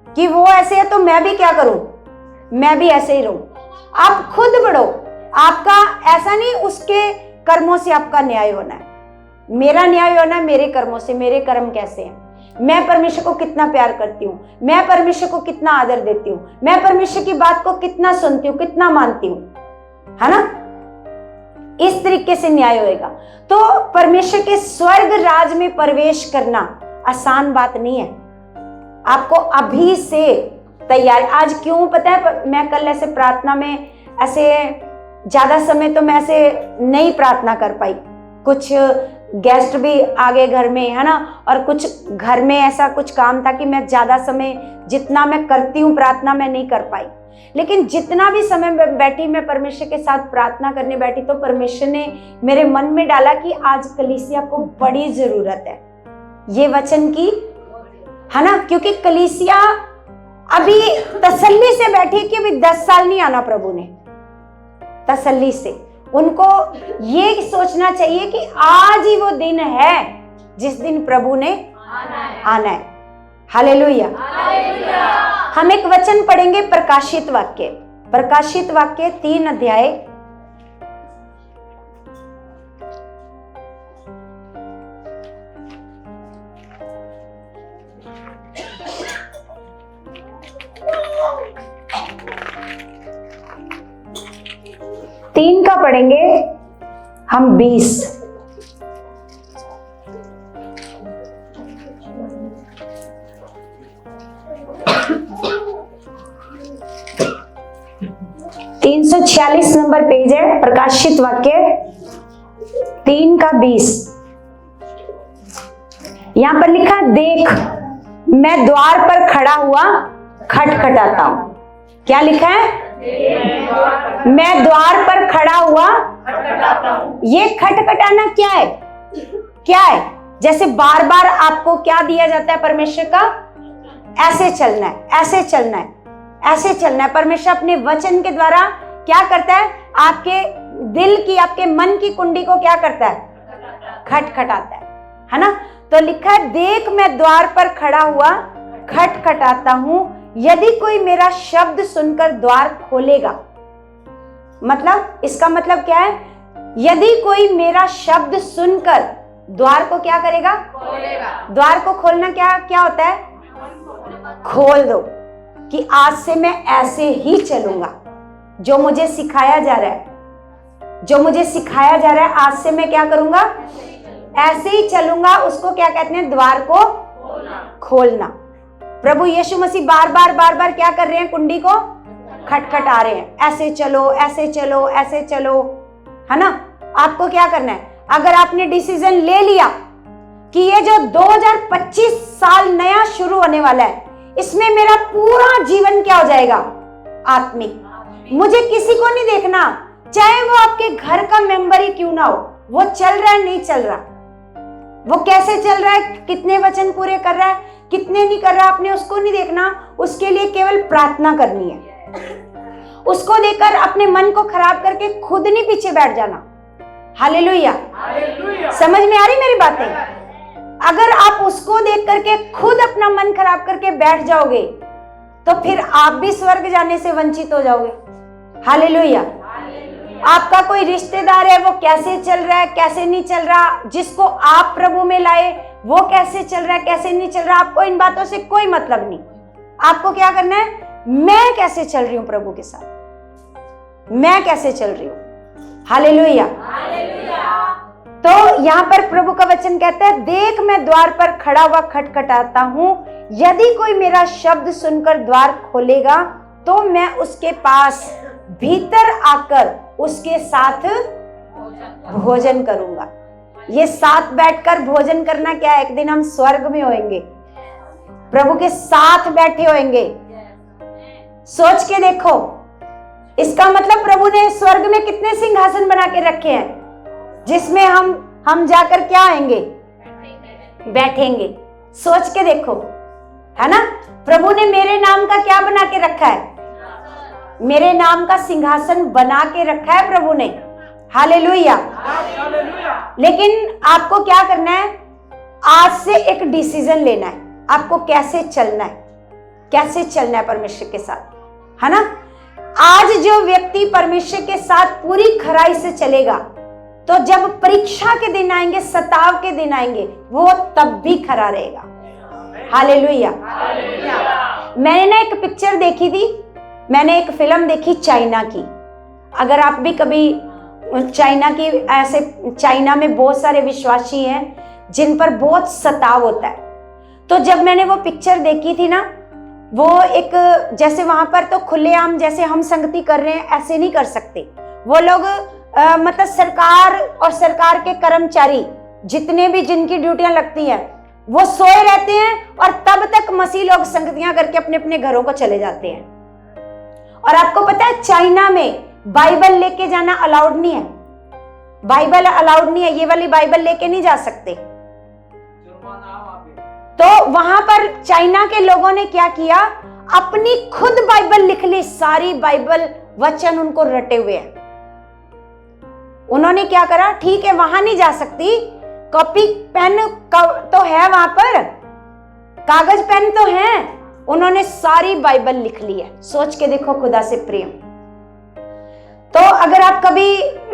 कि वो ऐसे है तो मैं भी क्या करूं, मैं भी ऐसे ही रहूं। आप खुद बढ़ो। आपका ऐसा नहीं उसके कर्मों से आपका न्याय होना है, मेरा न्याय होना है मेरे कर्मों से। मेरे कर्म कैसे हैं, मैं परमेश्वर को कितना प्यार करती हूँ, मैं परमेश्वर को कितना आदर देती हूँ, मैं परमेश्वर की बात को कितना सुनती हूँ, कितना मानती हूँ, है ना। इस तरीके से न्याय होएगा। तो परमेश्वर के स्वर्ग राज में प्रवेश करना आसान बात नहीं है। आपको अभी से तैयार, आज क्यों पता है, मैं कल ऐसे प्रार्थना में ऐसे ज्यादा समय तो मैं ऐसे नहीं प्रार्थना कर पाई, कुछ गेस्ट भी आ गए घर में, है ना, और कुछ घर में ऐसा कुछ काम था कि मैं ज्यादा समय जितना मैं करती हूँ प्रार्थना में नहीं कर पाई। लेकिन जितना भी समय बैठी मैं परमेश्वर के साथ प्रार्थना करने बैठी, तो परमेश्वर ने मेरे मन में डाला कि आज कलीसिया को बड़ी जरूरत है ये वचन की, है ना। क्योंकि कलीसिया अभी तसल्ली से बैठी कि अभी 10 साल नहीं आना प्रभु ने, तसल्ली से उनको ये सोचना चाहिए कि आज ही वो दिन है जिस दिन प्रभु ने आना है। हालेलुया। हम एक वचन पढ़ेंगे, प्रकाशित वाक्य, प्रकाशित वाक्य 3 अध्याय 3 का पढ़ेंगे हम 20। नंबर पेज है, प्रकाशित वाक्य 3 का 20। यहां पर लिखा, देख मैं द्वार पर खड़ा हुआ खटखटाता हूं। क्या लिखा है? मैं द्वार पर खड़ा हुआ खटखटाता हूं। ये खटखटाना क्या है? क्या है? जैसे बार बार आपको क्या दिया जाता है परमेश्वर का, ऐसे चलना है, ऐसे चलना है, ऐसे चलना है। परमेश्वर अपने वचन के द्वारा क्या करता है, आपके दिल की, आपके मन की कुंडी को क्या करता है, खटखटाता है ना। तो लिखा है, देख मैं द्वार पर खड़ा हुआ खटखटाता हूं, यदि कोई मेरा शब्द सुनकर द्वार खोलेगा। मतलब इसका मतलब क्या है, यदि कोई मेरा शब्द सुनकर द्वार को क्या करेगा, खोलेगा। द्वार को खोलना क्या क्या होता है, खोल दो कि आज से मैं ऐसे ही चलूंगा, जो मुझे सिखाया जा रहा है, जो मुझे सिखाया जा रहा है, आज से मैं क्या करूंगा, ऐसे ही चलूंगा। उसको क्या कहते हैं, द्वार को खोलना। प्रभु यीशु मसीह बार बार क्या कर रहे हैं, कुंडी को खटखटा रहे हैं, ऐसे चलो, ऐसे चलो, ऐसे चलो, है ना। आपको क्या करना है, अगर आपने डिसीजन ले लिया कि ये जो 2025 साल नया शुरू होने वाला है, इसमें मेरा पूरा जीवन क्या हो जाएगा, आत्मिक। मुझे किसी को नहीं देखना, चाहे वो आपके घर का मेंबर ही क्यों ना हो, वो चल रहा है नहीं चल रहा, वो कैसे चल रहा है, कितने वचन पूरे कर रहा है, कितने नहीं कर रहा, आपने उसको नहीं देखना। उसके लिए केवल प्रार्थना करनी है। उसको देखकर अपने मन को खराब करके खुद नहीं पीछे बैठ जाना। हालेलुया। समझ में आ रही मेरी बातें? अगर आप उसको देख करके खुद अपना मन खराब करके बैठ जाओगे, तो फिर आप भी स्वर्ग जाने से वंचित हो जाओगे। हालेलुया। आपका कोई रिश्तेदार है, वो कैसे चल रहा है, कैसे नहीं चल रहा, जिसको आप प्रभु में लाए, वो कैसे चल रहा है, कैसे नहीं चल रहा, आपको इन बातों से कोई मतलब नहीं। आपको क्या करना है, मैं कैसे चल रही हूं प्रभु के साथ, मैं कैसे चल रही हूं। हालेलुया। तो यहां पर प्रभु का वचन कहता है, देख मैं द्वार पर खड़ा हुआ खटखटाता हूं, यदि कोई मेरा शब्द सुनकर द्वार खोलेगा, तो मैं उसके पास भीतर आकर उसके साथ भोजन करूंगा। ये साथ बैठकर भोजन करना क्या है, एक दिन हम स्वर्ग में होंगे, प्रभु के साथ बैठे होंगे। सोच के देखो, इसका मतलब प्रभु ने स्वर्ग में कितने सिंहासन बना के रखे हैं, जिसमें हम जाकर क्या आएंगे, बैठेंगे। सोच के देखो, है ना। प्रभु ने मेरे नाम का क्या बना के रखा है, मेरे नाम का सिंहासन बना के रखा है प्रभु ने। हालेलुया। लेकिन आपको क्या करना है, आज से एक डिसीजन लेना है आपको, कैसे चलना है, कैसे चलना है परमेश्वर के साथ, है ना। आज जो व्यक्ति परमेश्वर के साथ पूरी खराई से चलेगा, तो जब परीक्षा के दिन आएंगे, सताव के दिन आएंगे, वो तब भी खरा रहेगा। हालेलुया। मैंने ना एक पिक्चर देखी थी, मैंने एक फिल्म देखी चाइना की। अगर आप भी कभी चाइना की, ऐसे चाइना में बहुत सारे विश्वासी हैं जिन पर बहुत सताव होता है। तो जब मैंने वो पिक्चर देखी थी ना, वो एक, जैसे वहां पर तो खुलेआम जैसे हम संगति कर रहे हैं ऐसे नहीं कर सकते। वो लोग मतलब सरकार और सरकार के कर्मचारी जितने भी जिनकी ड्यूटियां लगती हैं, वो सोए रहते हैं और तब तक मसीह लोग संगतियां करके अपने अपने घरों को चले जाते हैं। और आपको पता है चाइना में बाइबल लेके जाना अलाउड नहीं है, बाइबल अलाउड नहीं है, ये वाली बाइबल लेके नहीं जा सकते। तो वहां पर चाइना के लोगों ने क्या किया, अपनी खुद बाइबल लिख ली, सारी बाइबल वचन उनको रटे हुए हैं। उन्होंने क्या करा, ठीक है वहां नहीं जा सकती, कॉपी पेन तो है वहां पर, कागज पेन तो है, उन्होंने सारी बाइबल लिख ली है। सोच के देखो खुदा से प्रेम। तो अगर आप कभी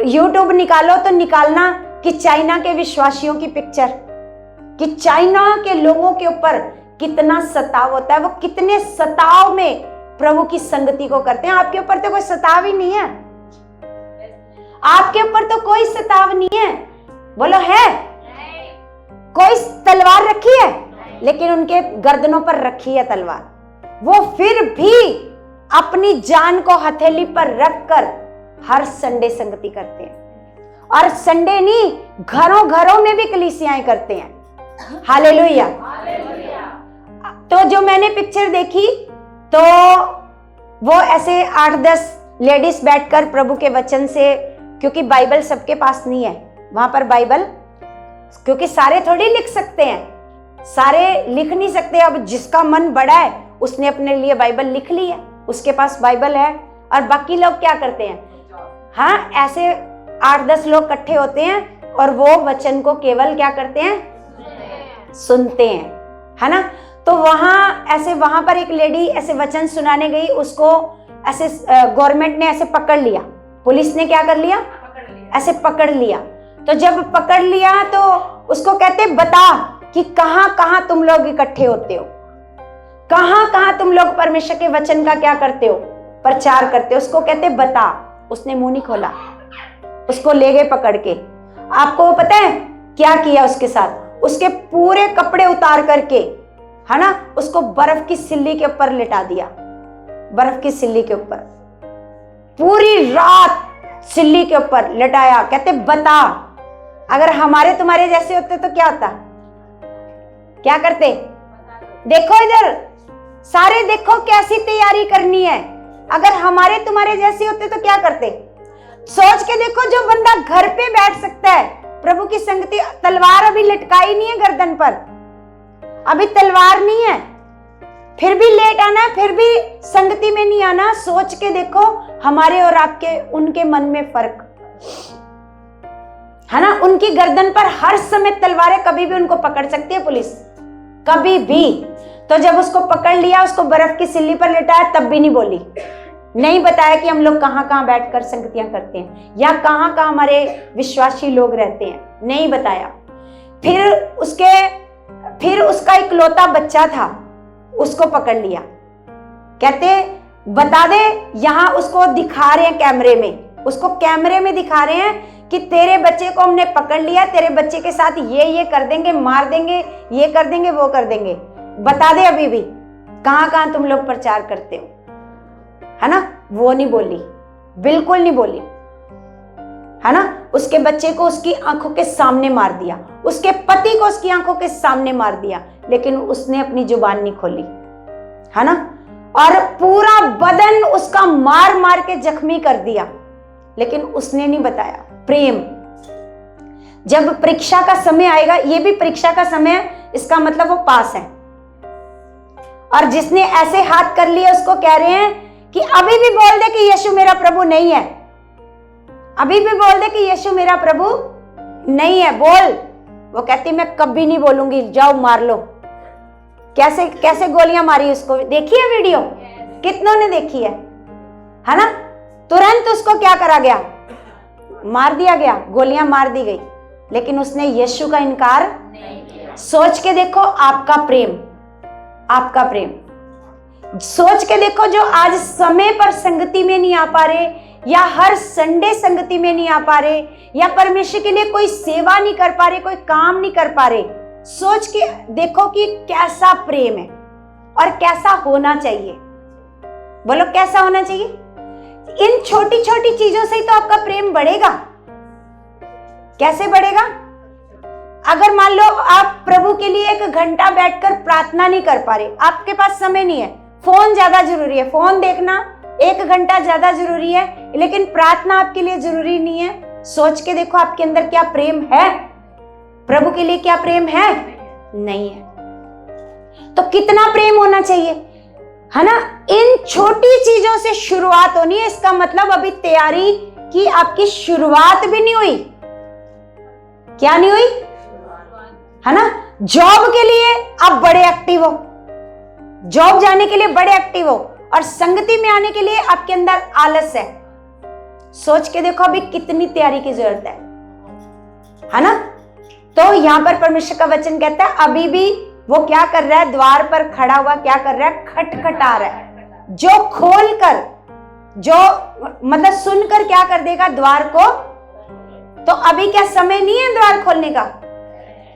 YouTube निकालो तो निकालना कि चाइना के विश्वासियों की पिक्चर, कि चाइना के लोगों के ऊपर कितना सताव होता है, वो कितने सताव में प्रभु की संगति को करते हैं। आपके ऊपर तो कोई सताव ही नहीं है, आपके ऊपर तो कोई सताव नहीं है, बोलो है? कोई तलवार रखी है, लेकिन उनके गर्दनों पर रखी है तलवार। वो फिर भी अपनी जान को हथेली पर रखकर हर संडे संगति करते हैं, और संडे नहीं, घरों घरों में भी कलीसियाएं करते हैं। हालेलुया। तो जो मैंने पिक्चर देखी, तो वो ऐसे 8-10 लेडीज बैठकर प्रभु के वचन से, क्योंकि बाइबल सबके पास नहीं है वहां पर बाइबल, क्योंकि सारे थोड़ी लिख सकते हैं, सारे लिख नहीं सकते। अब जिसका मन बड़ा है उसने अपने लिए बाइबल लिख ली है, उसके पास बाइबल है। और बाकी लोग क्या करते हैं, हाँ ऐसे 8-10 लोग इकट्ठे होते हैं और वो वचन को केवल क्या करते हैं, सुनते हैं, है ना। तो वहां पर एक लेडी ऐसे वचन सुनाने गई, उसको ऐसे गवर्नमेंट ने ऐसे पकड़ लिया, पुलिस ने क्या कर लिया, ऐसे पकड़ लिया। तो जब पकड़ लिया तो उसको कहते बता कि कहां कहां तुम लोग इकट्ठे होते हो, कहां कहां तुम लोग परमेश्वर के वचन का क्या करते हो, प्रचार करते हो। उसको कहते बता। उसने मुंह नहीं खोला, उसको ले गए पकड़ के। आपको पता है क्या किया उसके साथ, उसके पूरे कपड़े उतार करके, है ना, उसको बर्फ की सिल्ली के ऊपर लिटा दिया, बर्फ की सिल्ली के ऊपर पूरी रात सिल्ली के ऊपर लिटाया। कहते बता, अगर हमारे तुम्हारे जैसे होते तो क्या होता, क्या करते? देखो इधर सारे, देखो कैसी तैयारी करनी है। अगर हमारे तुम्हारे जैसे होते तो क्या करते? सोच के देखो, जो बंदा घर पे बैठ सकता है प्रभु की संगति, तलवार अभी लटकाई नहीं है गर्दन पर, अभी तलवार नहीं है, फिर भी लेट आना है, फिर भी संगति में नहीं आना। सोच के देखो हमारे और आपके, उनके मन में फर्क है ना। उनकी गर्दन पर हर समय तलवारें, कभी भी उनको पकड़ सकती है पुलिस, कभी भी। तो जब उसको पकड़ लिया, उसको बर्फ की सिल्ली पर लिटाया, तब भी नहीं बोली, नहीं बताया कि हम लोग कहां कहां बैठकर संगतियां करते हैं या कहां कहां हमारे विश्वासी लोग रहते हैं, नहीं बताया। फिर उसका इकलौता बच्चा था, उसको पकड़ लिया, कहते बता दे, यहां उसको दिखा रहे हैं कैमरे में, उसको कैमरे में दिखा रहे हैं कि तेरे बच्चे को हमने पकड़ लिया, तेरे बच्चे के साथ ये कर देंगे, मार देंगे, ये कर देंगे, वो कर देंगे, बता दे अभी भी कहां कहां तुम लोग प्रचार करते हो, है ना। वो नहीं बोली, बिल्कुल नहीं बोली, है ना। उसके बच्चे को उसकी आंखों के सामने मार दिया, उसके पति को उसकी आंखों के सामने मार दिया, लेकिन उसने अपनी जुबान नहीं खोली, है ना। और पूरा बदन उसका मार मार के जख्मी कर दिया, लेकिन उसने नहीं बताया। प्रेम। जब परीक्षा का समय आएगा, ये भी परीक्षा का समय है, इसका मतलब वो पास है। और जिसने ऐसे हाथ कर लिए उसको कह रहे हैं कि अभी भी बोल दे कि यीशु मेरा प्रभु नहीं है, अभी भी बोल दे कि यीशु मेरा प्रभु नहीं है, बोल, वो कहती मैं कभी नहीं बोलूंगी, जाओ मार लो। कैसे कैसे गोलियां मारी उसको, देखी है वीडियो? कितनों ने देखी है ना? तुरंत उसको क्या करा गया? मार दिया गया, गोलियां मार दी गई, लेकिन उसने यीशु का इनकार नहीं किया। सोच के देखो आपका प्रेम, आपका प्रेम। सोच के देखो जो आज समय पर संगति में नहीं आ पा रहे, या हर संडे संगति में नहीं आ पा रहे, या परमेश्वर के लिए कोई सेवा नहीं कर पा रहे, कोई काम नहीं कर पा रहे, सोच के देखो कि कैसा प्रेम है और कैसा होना चाहिए। बोलो कैसा होना चाहिए? इन छोटी छोटी चीजों से ही तो आपका प्रेम बढ़ेगा। कैसे बढ़ेगा? अगर मान लो आप प्रभु के लिए 1 घंटा बैठकर प्रार्थना नहीं कर पा रहे, आपके पास समय नहीं है, फोन ज्यादा जरूरी है, फोन देखना 1 घंटा ज्यादा जरूरी है, लेकिन प्रार्थना आपके लिए जरूरी नहीं है। सोच के देखो आपके अंदर क्या प्रेम है? प्रभु के लिए क्या प्रेम है? नहीं है। तो कितना प्रेम होना चाहिए, है ना? इन छोटी चीजों से शुरुआत होनी है। इसका मतलब अभी तैयारी की आपकी शुरुआत भी नहीं हुई। क्या नहीं हुई? है ना? जॉब के लिए आप बड़े एक्टिव हो, जॉब जाने के लिए बड़े एक्टिव हो, और संगति में आने के लिए आपके अंदर आलस है। सोच के देखो अभी कितनी तैयारी की जरूरत है ना? तो यहां पर परमेश्वर का वचन कहता है अभी भी वो क्या कर रहा है? द्वार पर खड़ा हुआ क्या कर रहा है? खटखटा रहा है। जो खोल कर, जो मतलब सुनकर क्या कर देगा? द्वार को। तो अभी क्या समय नहीं है द्वार खोलने का?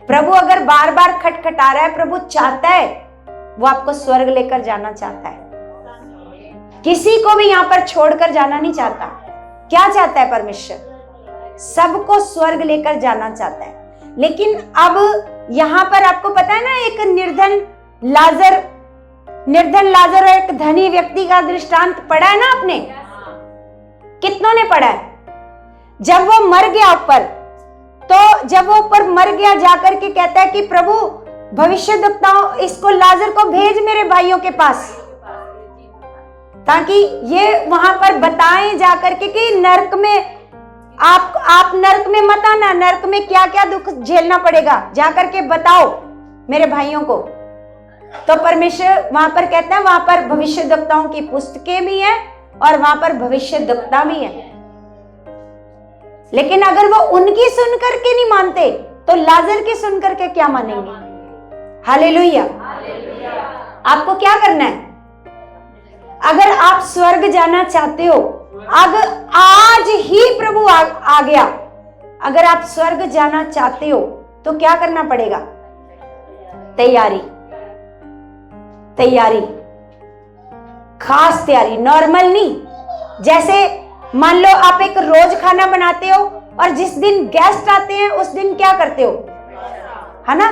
प्रभु अगर बार बार खटखटा रहा है, प्रभु चाहता है, वो आपको स्वर्ग लेकर जाना चाहता है। किसी को भी यहां पर छोड़कर जाना नहीं चाहता। क्या चाहता है परमेश्वर? सबको स्वर्ग लेकर जाना चाहता है। लेकिन अब यहां पर आपको पता है ना, एक निर्धन लाजर और एक धनी व्यक्ति का दृष्टांत पढ़ा है ना आपने? कितनों ने पढ़ा है? जब वो मर गया ऊपर, तो जब वो ऊपर मर गया जाकर के कहता है कि प्रभु भविष्यद्वक्ताओं, इसको लाजर को भेज मेरे भाइयों के पास, ताकि ये वहां पर बताएं जाकर के कि नरक में आप नरक में मत आना, नरक में क्या क्या दुख झेलना पड़ेगा, जाकर के बताओ मेरे भाइयों को। तो परमेश्वर वहां पर कहता है, वहां पर भविष्यद्वक्ताओं की पुस्तकें भी हैं और वहां पर भविष्यद्वक्ता भी हैं। लेकिन अगर वो उनकी सुन करके नहीं मानते, तो लाजर की सुन करके क्या मानेंगे? हालेलुया। आपको क्या करना है? अगर आप स्वर्ग जाना चाहते हो, अगर आज ही प्रभु आ गया, अगर आप स्वर्ग जाना चाहते हो तो क्या करना पड़ेगा? तैयारी, तैयारी, खास तैयारी, नॉर्मल नहीं। जैसे मान लो आप एक रोज खाना बनाते हो और जिस दिन गेस्ट आते हैं उस दिन क्या करते हो? है ना?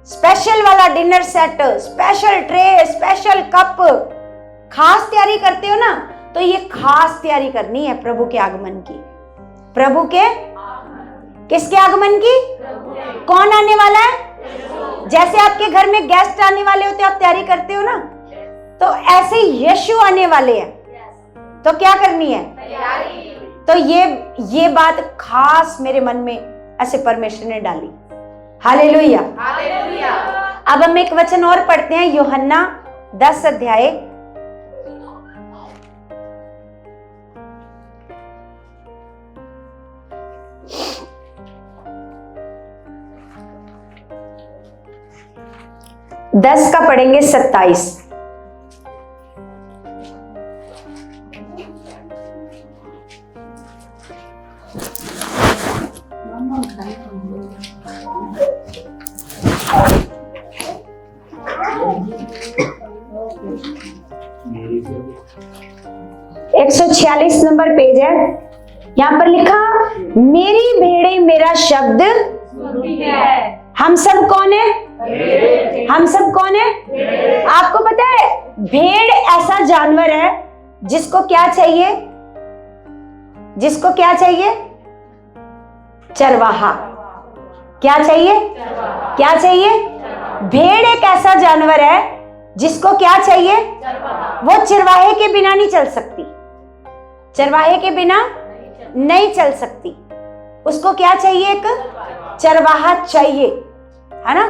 स्पेशल वाला dinner set, special tray, special cup, खास तैयारी करते हो ना। तो ये खास तैयारी करनी है प्रभु के आगमन की। प्रभु के किसके आगमन की? कौन आने वाला है? जैसे आपके घर में गेस्ट आने वाले होते हैं, आप तैयारी करते हो ना, तो ऐसे यीशु आने वाले हैं। तो क्या करनी है? तो ये बात खास मेरे मन में ऐसे परमेश्वर ने डाली। हालेलुया। अब हम एक वचन और पढ़ते हैं, यूहन्ना 10 अध्याय 10 का पढ़ेंगे 27। एक 146 नंबर पेज है। यहां पर लिखा, मेरी भेड़ें मेरा शब्द है। हम सब कौन है? हम सब कौन है? आपको पता है भेड़ ऐसा जानवर है जिसको क्या चाहिए? जिसको क्या चाहिए? चरवाहा। क्या चाहिए? क्या चाहिए? भेड़ एक ऐसा जानवर है जिसको क्या चाहिए? वो चरवाहे के बिना नहीं चल सकती। चरवाहे के बिना नहीं चल सकती। उसको क्या चाहिए? एक चरवाहा चाहिए, है ना।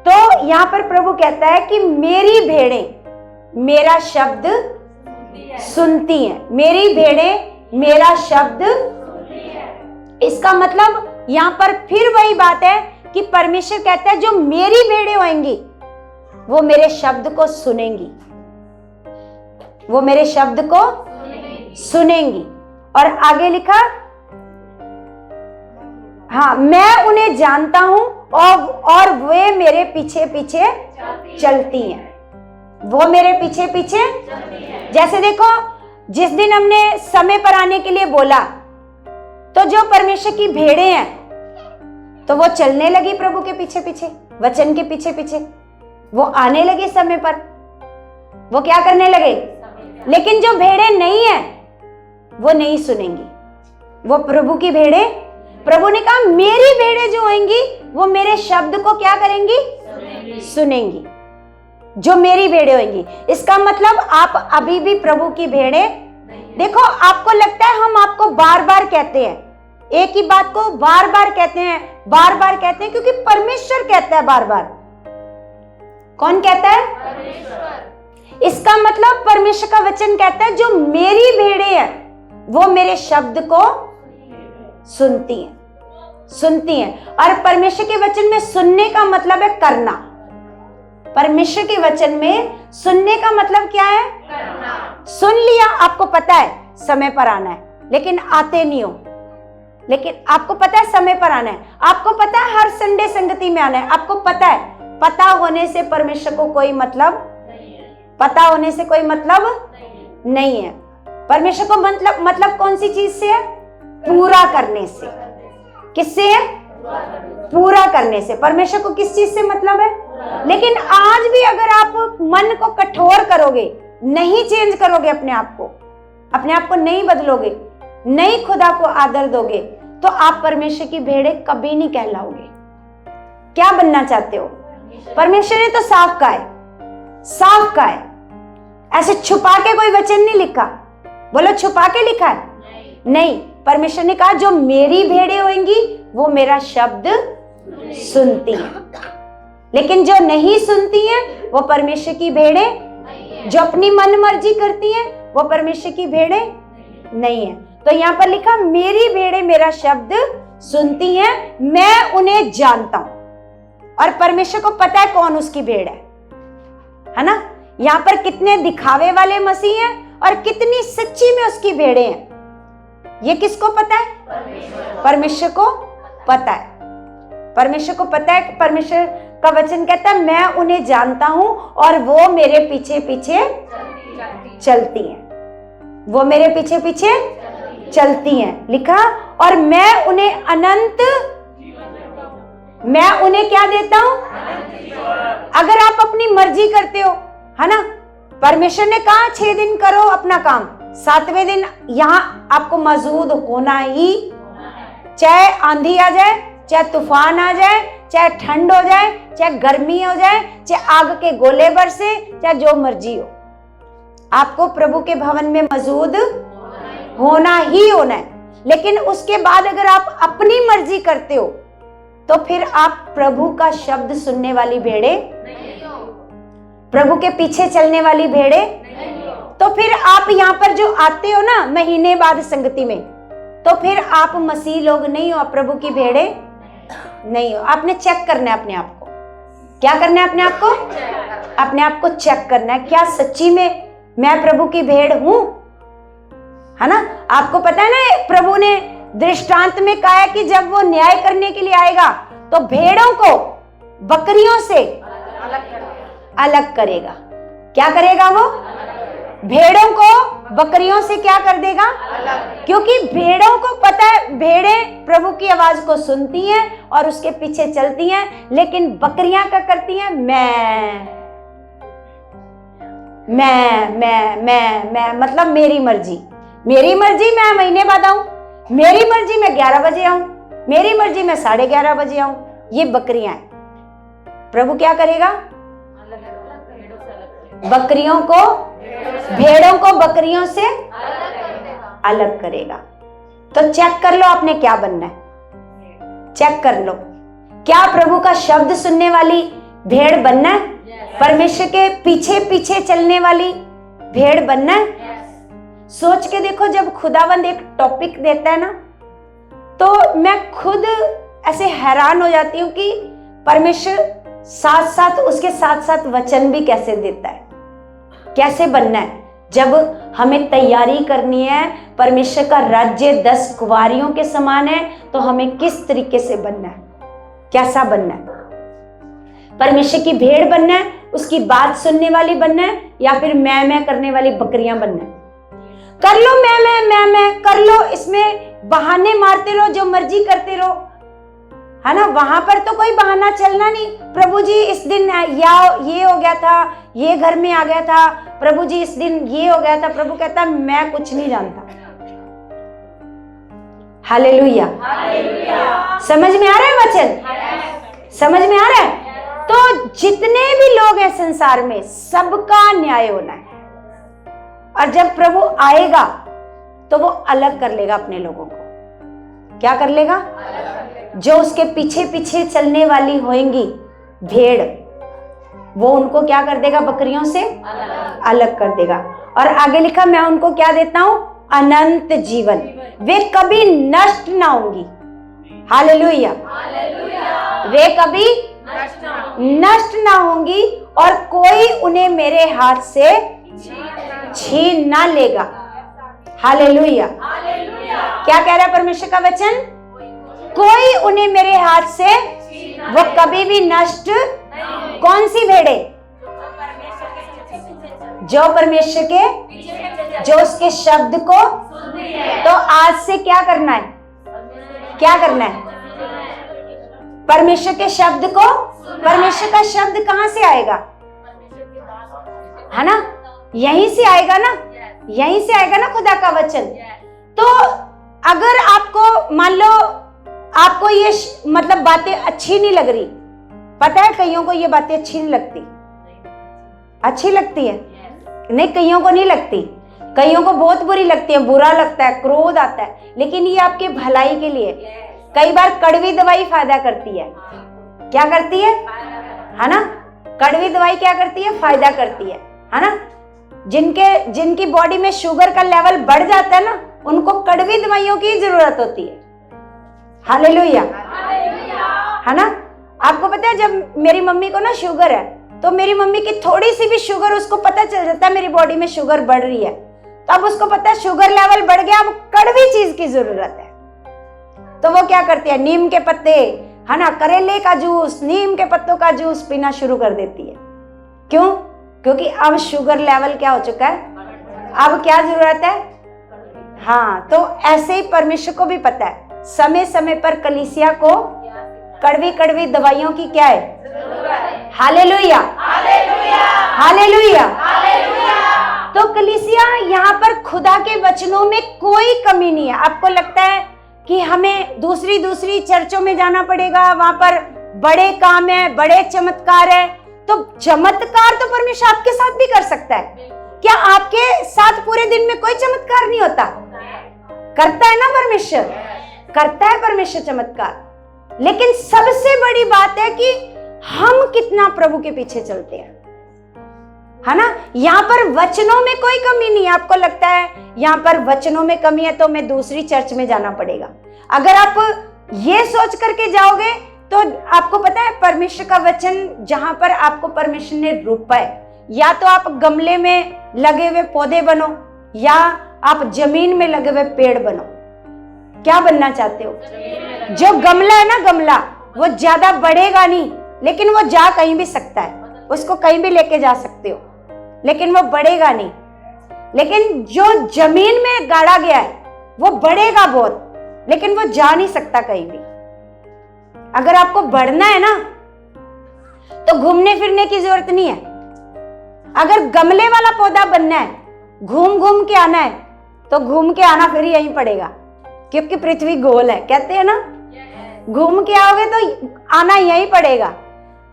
तो यहां पर प्रभु कहता है कि मेरी भेड़ें मेरा शब्द सुनती हैं, मेरी भेड़ें मेरा शब्द। इसका मतलब यहां पर फिर वही बात है कि परमेश्वर कहता है जो मेरी भेड़ें होंगी वो मेरे शब्द को सुनेंगी, वो मेरे शब्द को सुनेंगी। और आगे लिखा, हाँ, मैं उन्हें जानता हूं और वे मेरे पीछे पीछे चलती हैं। वो मेरे पीछे पीछे, जैसे देखो जिस दिन हमने समय पर आने के लिए बोला तो जो परमेश्वर की भेड़ें हैं तो वो चलने लगी प्रभु के पीछे पीछे, वचन के पीछे पीछे, वो आने लगे समय पर, वो क्या करने लगे। लेकिन जो भेड़ें नहीं है वो नहीं सुनेंगी, वो प्रभु की भेड़ें, प्रभु ने कहा मेरी भेड़ें जो होंगी वो मेरे शब्द को क्या करेंगी? सुनेंगी, जो मेरी भेड़ें होंगी। इसका मतलब आप अभी भी प्रभु की भेड़ें। देखो आपको लगता है हम आपको बार बार कहते हैं, एक ही बात को बार बार कहते हैं, बार बार कहते हैं, क्योंकि परमेश्वर कहता है बार बार। कौन कहता है? परमेश्वर। इसका मतलब परमेश्वर का वचन कहता है जो मेरी भेड़ें हैं वो मेरे शब्द को सुनती हैं, सुनती हैं। और परमेश्वर के वचन में सुनने का मतलब है करना। परमेश्वर के वचन में सुनने का मतलब क्या है? करना। सुन लिया, आपको पता है समय पर आना है, लेकिन आते नहीं हो। लेकिन आपको पता है समय पर आना है, आपको पता है हर संडे संगति में आना है, आपको पता है। पता होने से परमेश्वर को कोई मतलब नहीं है, पता होने से कोई मतलब नहीं है। परमेश्वर को मतलब कौन सी चीज से है? पूरा करने से। किससे है? पूरा करने से। परमेश्वर को किस चीज से मतलब है? लेकिन आज भी अगर आप मन को कठोर करोगे, नहीं चेंज करोगे अपने आप को नहीं बदलोगे, नहीं खुदा को आदर दोगे, तो आप परमेश्वर की भेड़ें कभी नहीं कहलाओगे। क्या बनना चाहते हो? परमेश्वर ने तो साफ कहा है, साफ कहा है, ऐसे छुपा के कोई वचन नहीं लिखा। बोलो छुपा के लिखा है? नहीं। परमेश्वर ने कहा जो मेरी भेड़ें होंगी वो मेरा शब्द सुनती हैं, लेकिन जो नहीं सुनती हैं वो परमेश्वर की भेड़ें, जो अपनी मन मर्जी करती हैं वो परमेश्वर की भेड़ें नहीं है। तो यहां पर लिखा मेरी भेड़ें मेरा शब्द सुनती हैं, मैं उन्हें जानता हूं। और परमेश्वर को पता है कौन उसकी भेड़ है ना। यहां पर कितने दिखावे वाले मसीह हैं और कितनी सच्ची में उसकी भेड़ें हैं, ये किसको पता है? परमेश्वर को पता है। परमेश्वर को पता है। परमेश्वर का वचन कहता है मैं उन्हें जानता हूं और वो मेरे पीछे पीछे चलती हैं, वो मेरे पीछे पीछे चलती हैं। लिखा और मैं उन्हें मैं उन्हें क्या देता हूं? अगर आप अपनी मर्जी करते हो, है ना, परमेश्वर ने कहा 6 दिन करो अपना काम, 7वें दिन यहां आपको मौजूद होना ही, चाहे आंधी आ जाए, चाहे तूफान आ जाए, चाहे ठंड हो जाए, चाहे गर्मी हो जाए, चाहे आग के गोले बरसे, चाहे जो मर्जी हो, आपको प्रभु के भवन में मौजूद होना ही होना है। लेकिन उसके बाद अगर आप अपनी मर्जी करते हो तो फिर आप प्रभु का शब्द सुनने वाली भेड़ें, प्रभु के पीछे चलने वाली भेड़ें, तो फिर आप यहाँ पर जो आते हो ना महीने बाद संगति में, तो फिर आप मसीह लोग नहीं हो, प्रभु की भेड़ें नहीं हो। आपने चेक करना है अपने आप को। क्या करना है अपने आप को? अपने आप को चेक करना है, क्या सच्ची में मैं प्रभु की भेड़ हूं, है ना। आपको पता है ना प्रभु ने दृष्टांत में कहा है कि जब वो न्याय करने के लिए आएगा तो भेड़ों को बकरियों से अलग करेगा। क्या करेगा वो? भेड़ों को बकरियों से क्या कर देगा? क्योंकि भेड़ों को पता है भेड़ें प्रभु की आवाज को सुनती हैं और उसके पीछे चलती हैं, लेकिन बकरियां क्या करती हैं? मैं मतलब मेरी मर्जी मैं महीने बाद आऊं, मेरी मर्जी मैं 11 बजे आऊं, मेरी मर्जी मैं 11:30 बजे आऊं। ये बकरियां हैं। प्रभु क्या करेगा? बकरियों को, भेड़ों को बकरियों से अलग करेगा। तो चेक कर लो आपने क्या बनना है। चेक कर लो, क्या प्रभु का शब्द सुनने वाली भेड़ बनना है? परमेश्वर के पीछे पीछे चलने वाली भेड़ बनना है? सोच के देखो, जब खुदावंद एक टॉपिक देता है ना, तो मैं खुद ऐसे हैरान हो जाती हूँ कि परमेश्वर साथ साथ उसके साथ साथ वचन भी कैसे देता है, कैसे बनना है। जब हमें तैयारी करनी है, परमेश्वर का राज्य 10 कुंवारियों के समान है, तो हमें किस तरीके से बनना है, कैसा बनना है? परमेश्वर की भेड़ बनना है, उसकी बात सुनने वाली बनना है, या फिर मैं करने वाली बकरियां बनना है? कर लो मैं कर लो, इसमें बहाने मारते रहो, जो मर्जी करते रहो, है ना। वहां पर तो कोई बहाना चलना नहीं। प्रभु जी इस दिन या ये हो गया था, ये घर में आ गया था, प्रभु जी इस दिन ये हो गया था। प्रभु कहता मैं कुछ नहीं जानता। हालेलुया। समझ में आ रहा है वचन? समझ में आ रहा है? तो जितने भी लोग हैं संसार में, सबका न्याय होना है, और जब प्रभु आएगा तो वो अलग कर लेगा अपने लोगों को। क्या कर लेगा? जो उसके पीछे पीछे चलने वाली होंगी भेड़, वो उनको क्या कर देगा? बकरियों से अलग कर देगा। और आगे लिखा, मैं उनको क्या देता हूं? अनंत जीवन, वे कभी नष्ट ना होंगी। हालेलुया। वे कभी नष्ट ना होंगी, और कोई उन्हें मेरे हाथ से छीन ना लेगा। हालेलुया। क्या कह रहा है परमेश्वर का वचन? कोई उन्हें मेरे हाथ से, वो कभी भी नष्ट। कौन सी भेड़े? जो परमेश्वर के, जो उसके शब्द को। तो आज से क्या करना है? क्या करना है? परमेश्वर के शब्द को। परमेश्वर का शब्द कहां से आएगा? है ना, यहीं से आएगा ना, यहीं से आएगा ना खुदा का वचन। तो अगर आपको मान लो आपको ये मतलब बातें अच्छी नहीं लग रही, पता है कईयों को ये बातें अच्छी नहीं लगती, अच्छी लगती है नहीं, कईयों को नहीं लगती, कईयों को बहुत बुरी लगती है, बुरा लगता है, क्रोध आता है, लेकिन ये आपके भलाई के लिए। कई बार कड़वी दवाई फायदा करती है। क्या करती है ना? कड़वी दवाई क्या करती है? फायदा करती है ना। जिनकी बॉडी में शुगर का लेवल बढ़ जाता है ना, उनको कड़वी दवाइयों की जरूरत होती है। हालेलुया। है ना। आपको पता है, जब मेरी मम्मी को ना शुगर है, तो मेरी मम्मी की थोड़ी सी भी शुगर, उसको पता चल जाता है मेरी बॉडी में शुगर बढ़ रही है, तो अब उसको पता है शुगर लेवल बढ़ गया, अब कड़वी चीज की जरूरत है। तो वो क्या करती है? नीम के पत्ते, है ना, करेले का जूस, नीम के पत्तों का जूस पीना शुरू कर देती है। क्यों? क्योंकि अब शुगर लेवल क्या हो चुका है, अब क्या जरूरत है? हाँ, तो ऐसे ही परमेश्वर को भी पता है, समय समय पर कलीसिया को कड़वी कड़वी दवाइयों की क्या है? Hallelujah, hallelujah. तो कलीसिया यहाँ पर खुदा के वचनों में कोई कमी नहीं है। आपको लगता है कि हमें दूसरी चर्चों में जाना पड़ेगा, वहां पर बड़े काम है, बड़े चमत्कार है, तो चमत्कार तो परमेश्वर आपके साथ भी कर सकता है। क्या आपके साथ पूरे दिन में कोई चमत्कार नहीं होता? करता है ना परमेश्वर, करता है परमेश्वर चमत्कार। लेकिन सबसे बड़ी बात है कि हम कितना प्रभु के पीछे चलते हैं, है ना। यहाँ पर वचनों में कोई कमी नहीं है। आपको लगता है यहाँ पर वचनों में कमी है तो मैं दूसरी चर्च में जाना पड़ेगा, अगर आप ये सोच करके जाओगे तो आपको पता है परमेश्वर का वचन जहां पर आपको परमेश्वर ने रोका है, या तो आप गमले में लगे हुए पौधे बनो, या आप जमीन में लगे हुए पेड़ बनो। क्या बनना चाहते हो? जो गमला है ना, गमला वो ज्यादा बढ़ेगा नहीं, लेकिन वो जा कहीं भी सकता है, उसको कहीं भी लेके जा सकते हो, लेकिन वो बढ़ेगा नहीं। लेकिन जो जमीन में गाड़ा गया है वो बढ़ेगा बहुत, लेकिन वो जा नहीं सकता कहीं भी। अगर आपको बढ़ना है ना, तो घूमने फिरने की जरूरत नहीं है। अगर गमले वाला पौधा बनना है, घूम घूम के आना है, तो घूम के आना फिर यहीं पड़ेगा, क्योंकि पृथ्वी गोल है, कहते हैं ना। घूम के आओगे तो आना यहीं पड़ेगा,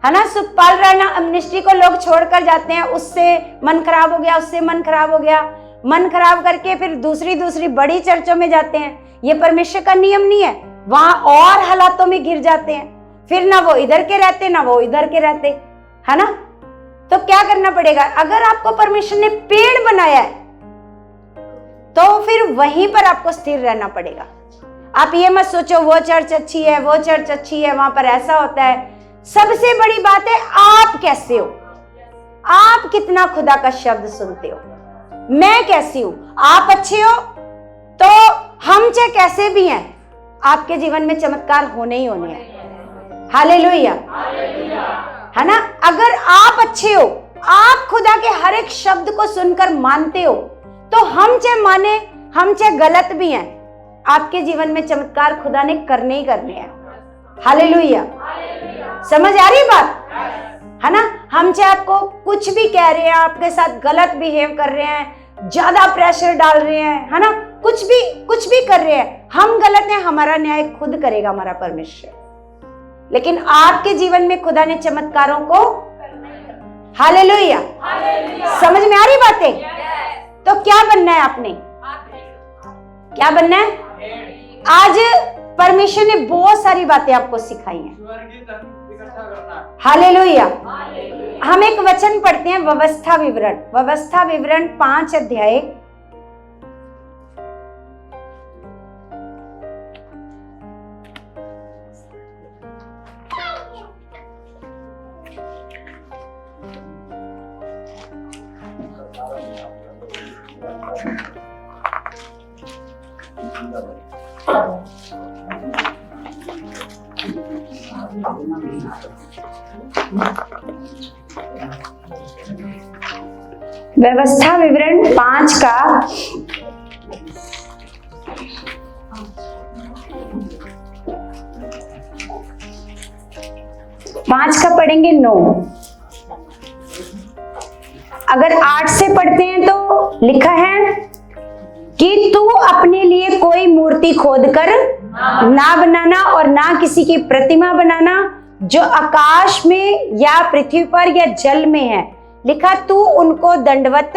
है ना। सुखपाल राणा मिनिस्ट्री को लोग छोड़कर जाते हैं, उससे मन खराब हो गया, उससे मन खराब हो गया, मन खराब करके फिर दूसरी बड़ी चर्चों में जाते हैं। ये परमेश्वर का नियम नहीं है। वहां और हालातों में घिर जाते हैं, फिर ना वो इधर के रहते ना वो इधर के रहते, है ना। तो क्या करना पड़ेगा, अगर आपको परमेश्वर ने पेड़ बनाया है तो फिर वहीं पर आपको स्थिर रहना पड़ेगा। आप ये मत सोचो वो चर्च अच्छी है, वो चर्च अच्छी है, वहां पर ऐसा होता है। सबसे बड़ी बात है आप कैसे हो, आप कितना खुदा का शब्द सुनते हो, मैं कैसी हूं। आप अच्छे हो तो हम चाहे कैसे भी हैं, आपके जीवन में चमत्कार होने ही होने हैं। हालेलुया, है ना। अगर आप अच्छे हो, आप खुदा के हर एक शब्द को सुनकर मानते हो, तो हम चाहे माने हम चाहे गलत भी हैं, आपके जीवन में चमत्कार खुदा ने करने ही करने हैं। हालेलुया, समझ आ रही बात, है ना। हम चाहे आपको कुछ भी कह रहे हैं, आपके साथ गलत बिहेव कर रहे हैं, ज्यादा प्रेशर डाल रहे हैं, है ना, कुछ भी कर रहे हैं, हम गलत हैं, हमारा न्याय खुद करेगा हमारा परमेश्वर। लेकिन आपके जीवन में खुदा ने चमत्कारों को, हालेलुया, समझ में आ रही बातें। तो क्या बनना है आपने, क्या बनना है। आज परमेश्वर ने बहुत सारी बातें आपको सिखाई हैं। हालेलुया। हम एक वचन पढ़ते हैं, व्यवस्था विवरण 5 अध्याय। व्यवस्था विवरण 5 का 5 का पढ़ेंगे 9। अगर 8 से पढ़ते हैं तो लिखा है कि तू अपने लिए कोई मूर्ति खोदकर ना बनाना और ना किसी की प्रतिमा बनाना जो आकाश में या पृथ्वी पर या जल में है। लिखा तू उनको दंडवत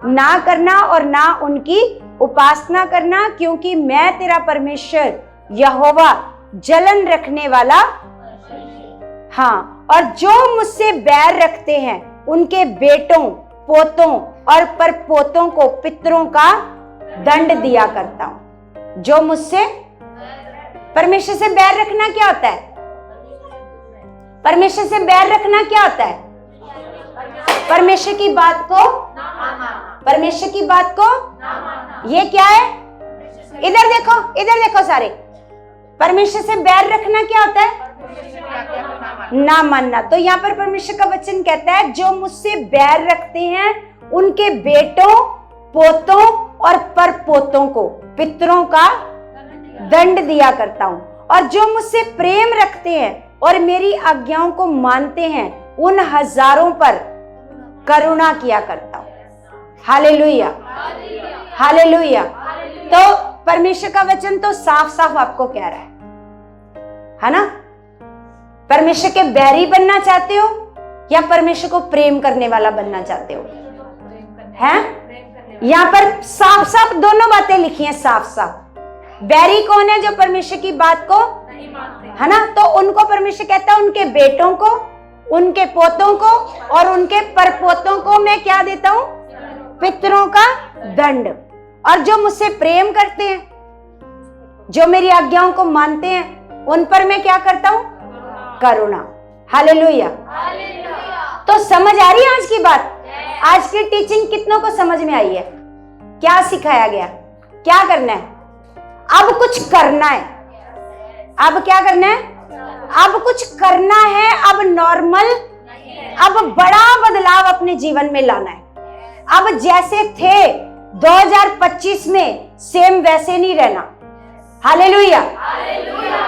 ना करना और ना उनकी उपासना करना, क्योंकि मैं तेरा परमेश्वर यहोवा जलन रखने वाला, हाँ, और जो मुझसे बैर रखते हैं उनके बेटों, पोतों और परपोतों को पितरों का दंड दिया करता हूं। जो मुझसे, परमेश्वर से बैर रखना क्या होता है, परमेश्वर से बैर रखना क्या होता है, परमेश्वर की बात को, परमेश्वर की बात को, ये क्या है, इधर देखो सारे, परमेश्वर से बैर रखना क्या होता है, ना मानना। तो यहाँ पर परमेश्वर का वचन कहता है जो मुझसे बैर रखते हैं उनके बेटों, पोतों और परपोतों को पितरों का दंड दिया करता हूं, और जो मुझसे प्रेम रखते हैं और मेरी आज्ञाओं को मानते हैं उन हजारों पर करुणा किया करता हूं। Hallelujah, hallelujah. तो परमेश्वर का वचन तो साफ साफ आपको कह रहा है ना। परमेश्वर के बैरी बनना चाहते हो या परमेश्वर को प्रेम करने वाला बनना चाहते हो, हैं? यहाँ पर साफ साफ दोनों बातें लिखी हैं, साफ साफ। बैरी कौन है, जो परमेश्वर की बात को नहीं मानते, है ना। तो उनको परमेश्वर कहता है उनके बेटों को, उनके पोतों को और उनके परपोतों को मैं क्या देता हूं, पितरों का दंड। और जो मुझसे प्रेम करते हैं, जो मेरी आज्ञाओं को मानते हैं, उन पर मैं क्या करता हूं, करुणा। हालेलुया। तो समझ आ रही है आज की बात, आज की टीचिंग कितनों को समझ में आई है, क्या सिखाया गया, क्या करना है, अब कुछ करना है, अब क्या करना है, अब कुछ करना है, अब नॉर्मल, अब बड़ा बदलाव अपने जीवन में लाना है। अब जैसे थे 2025 में सेम वैसे नहीं रहना। हालेलुया।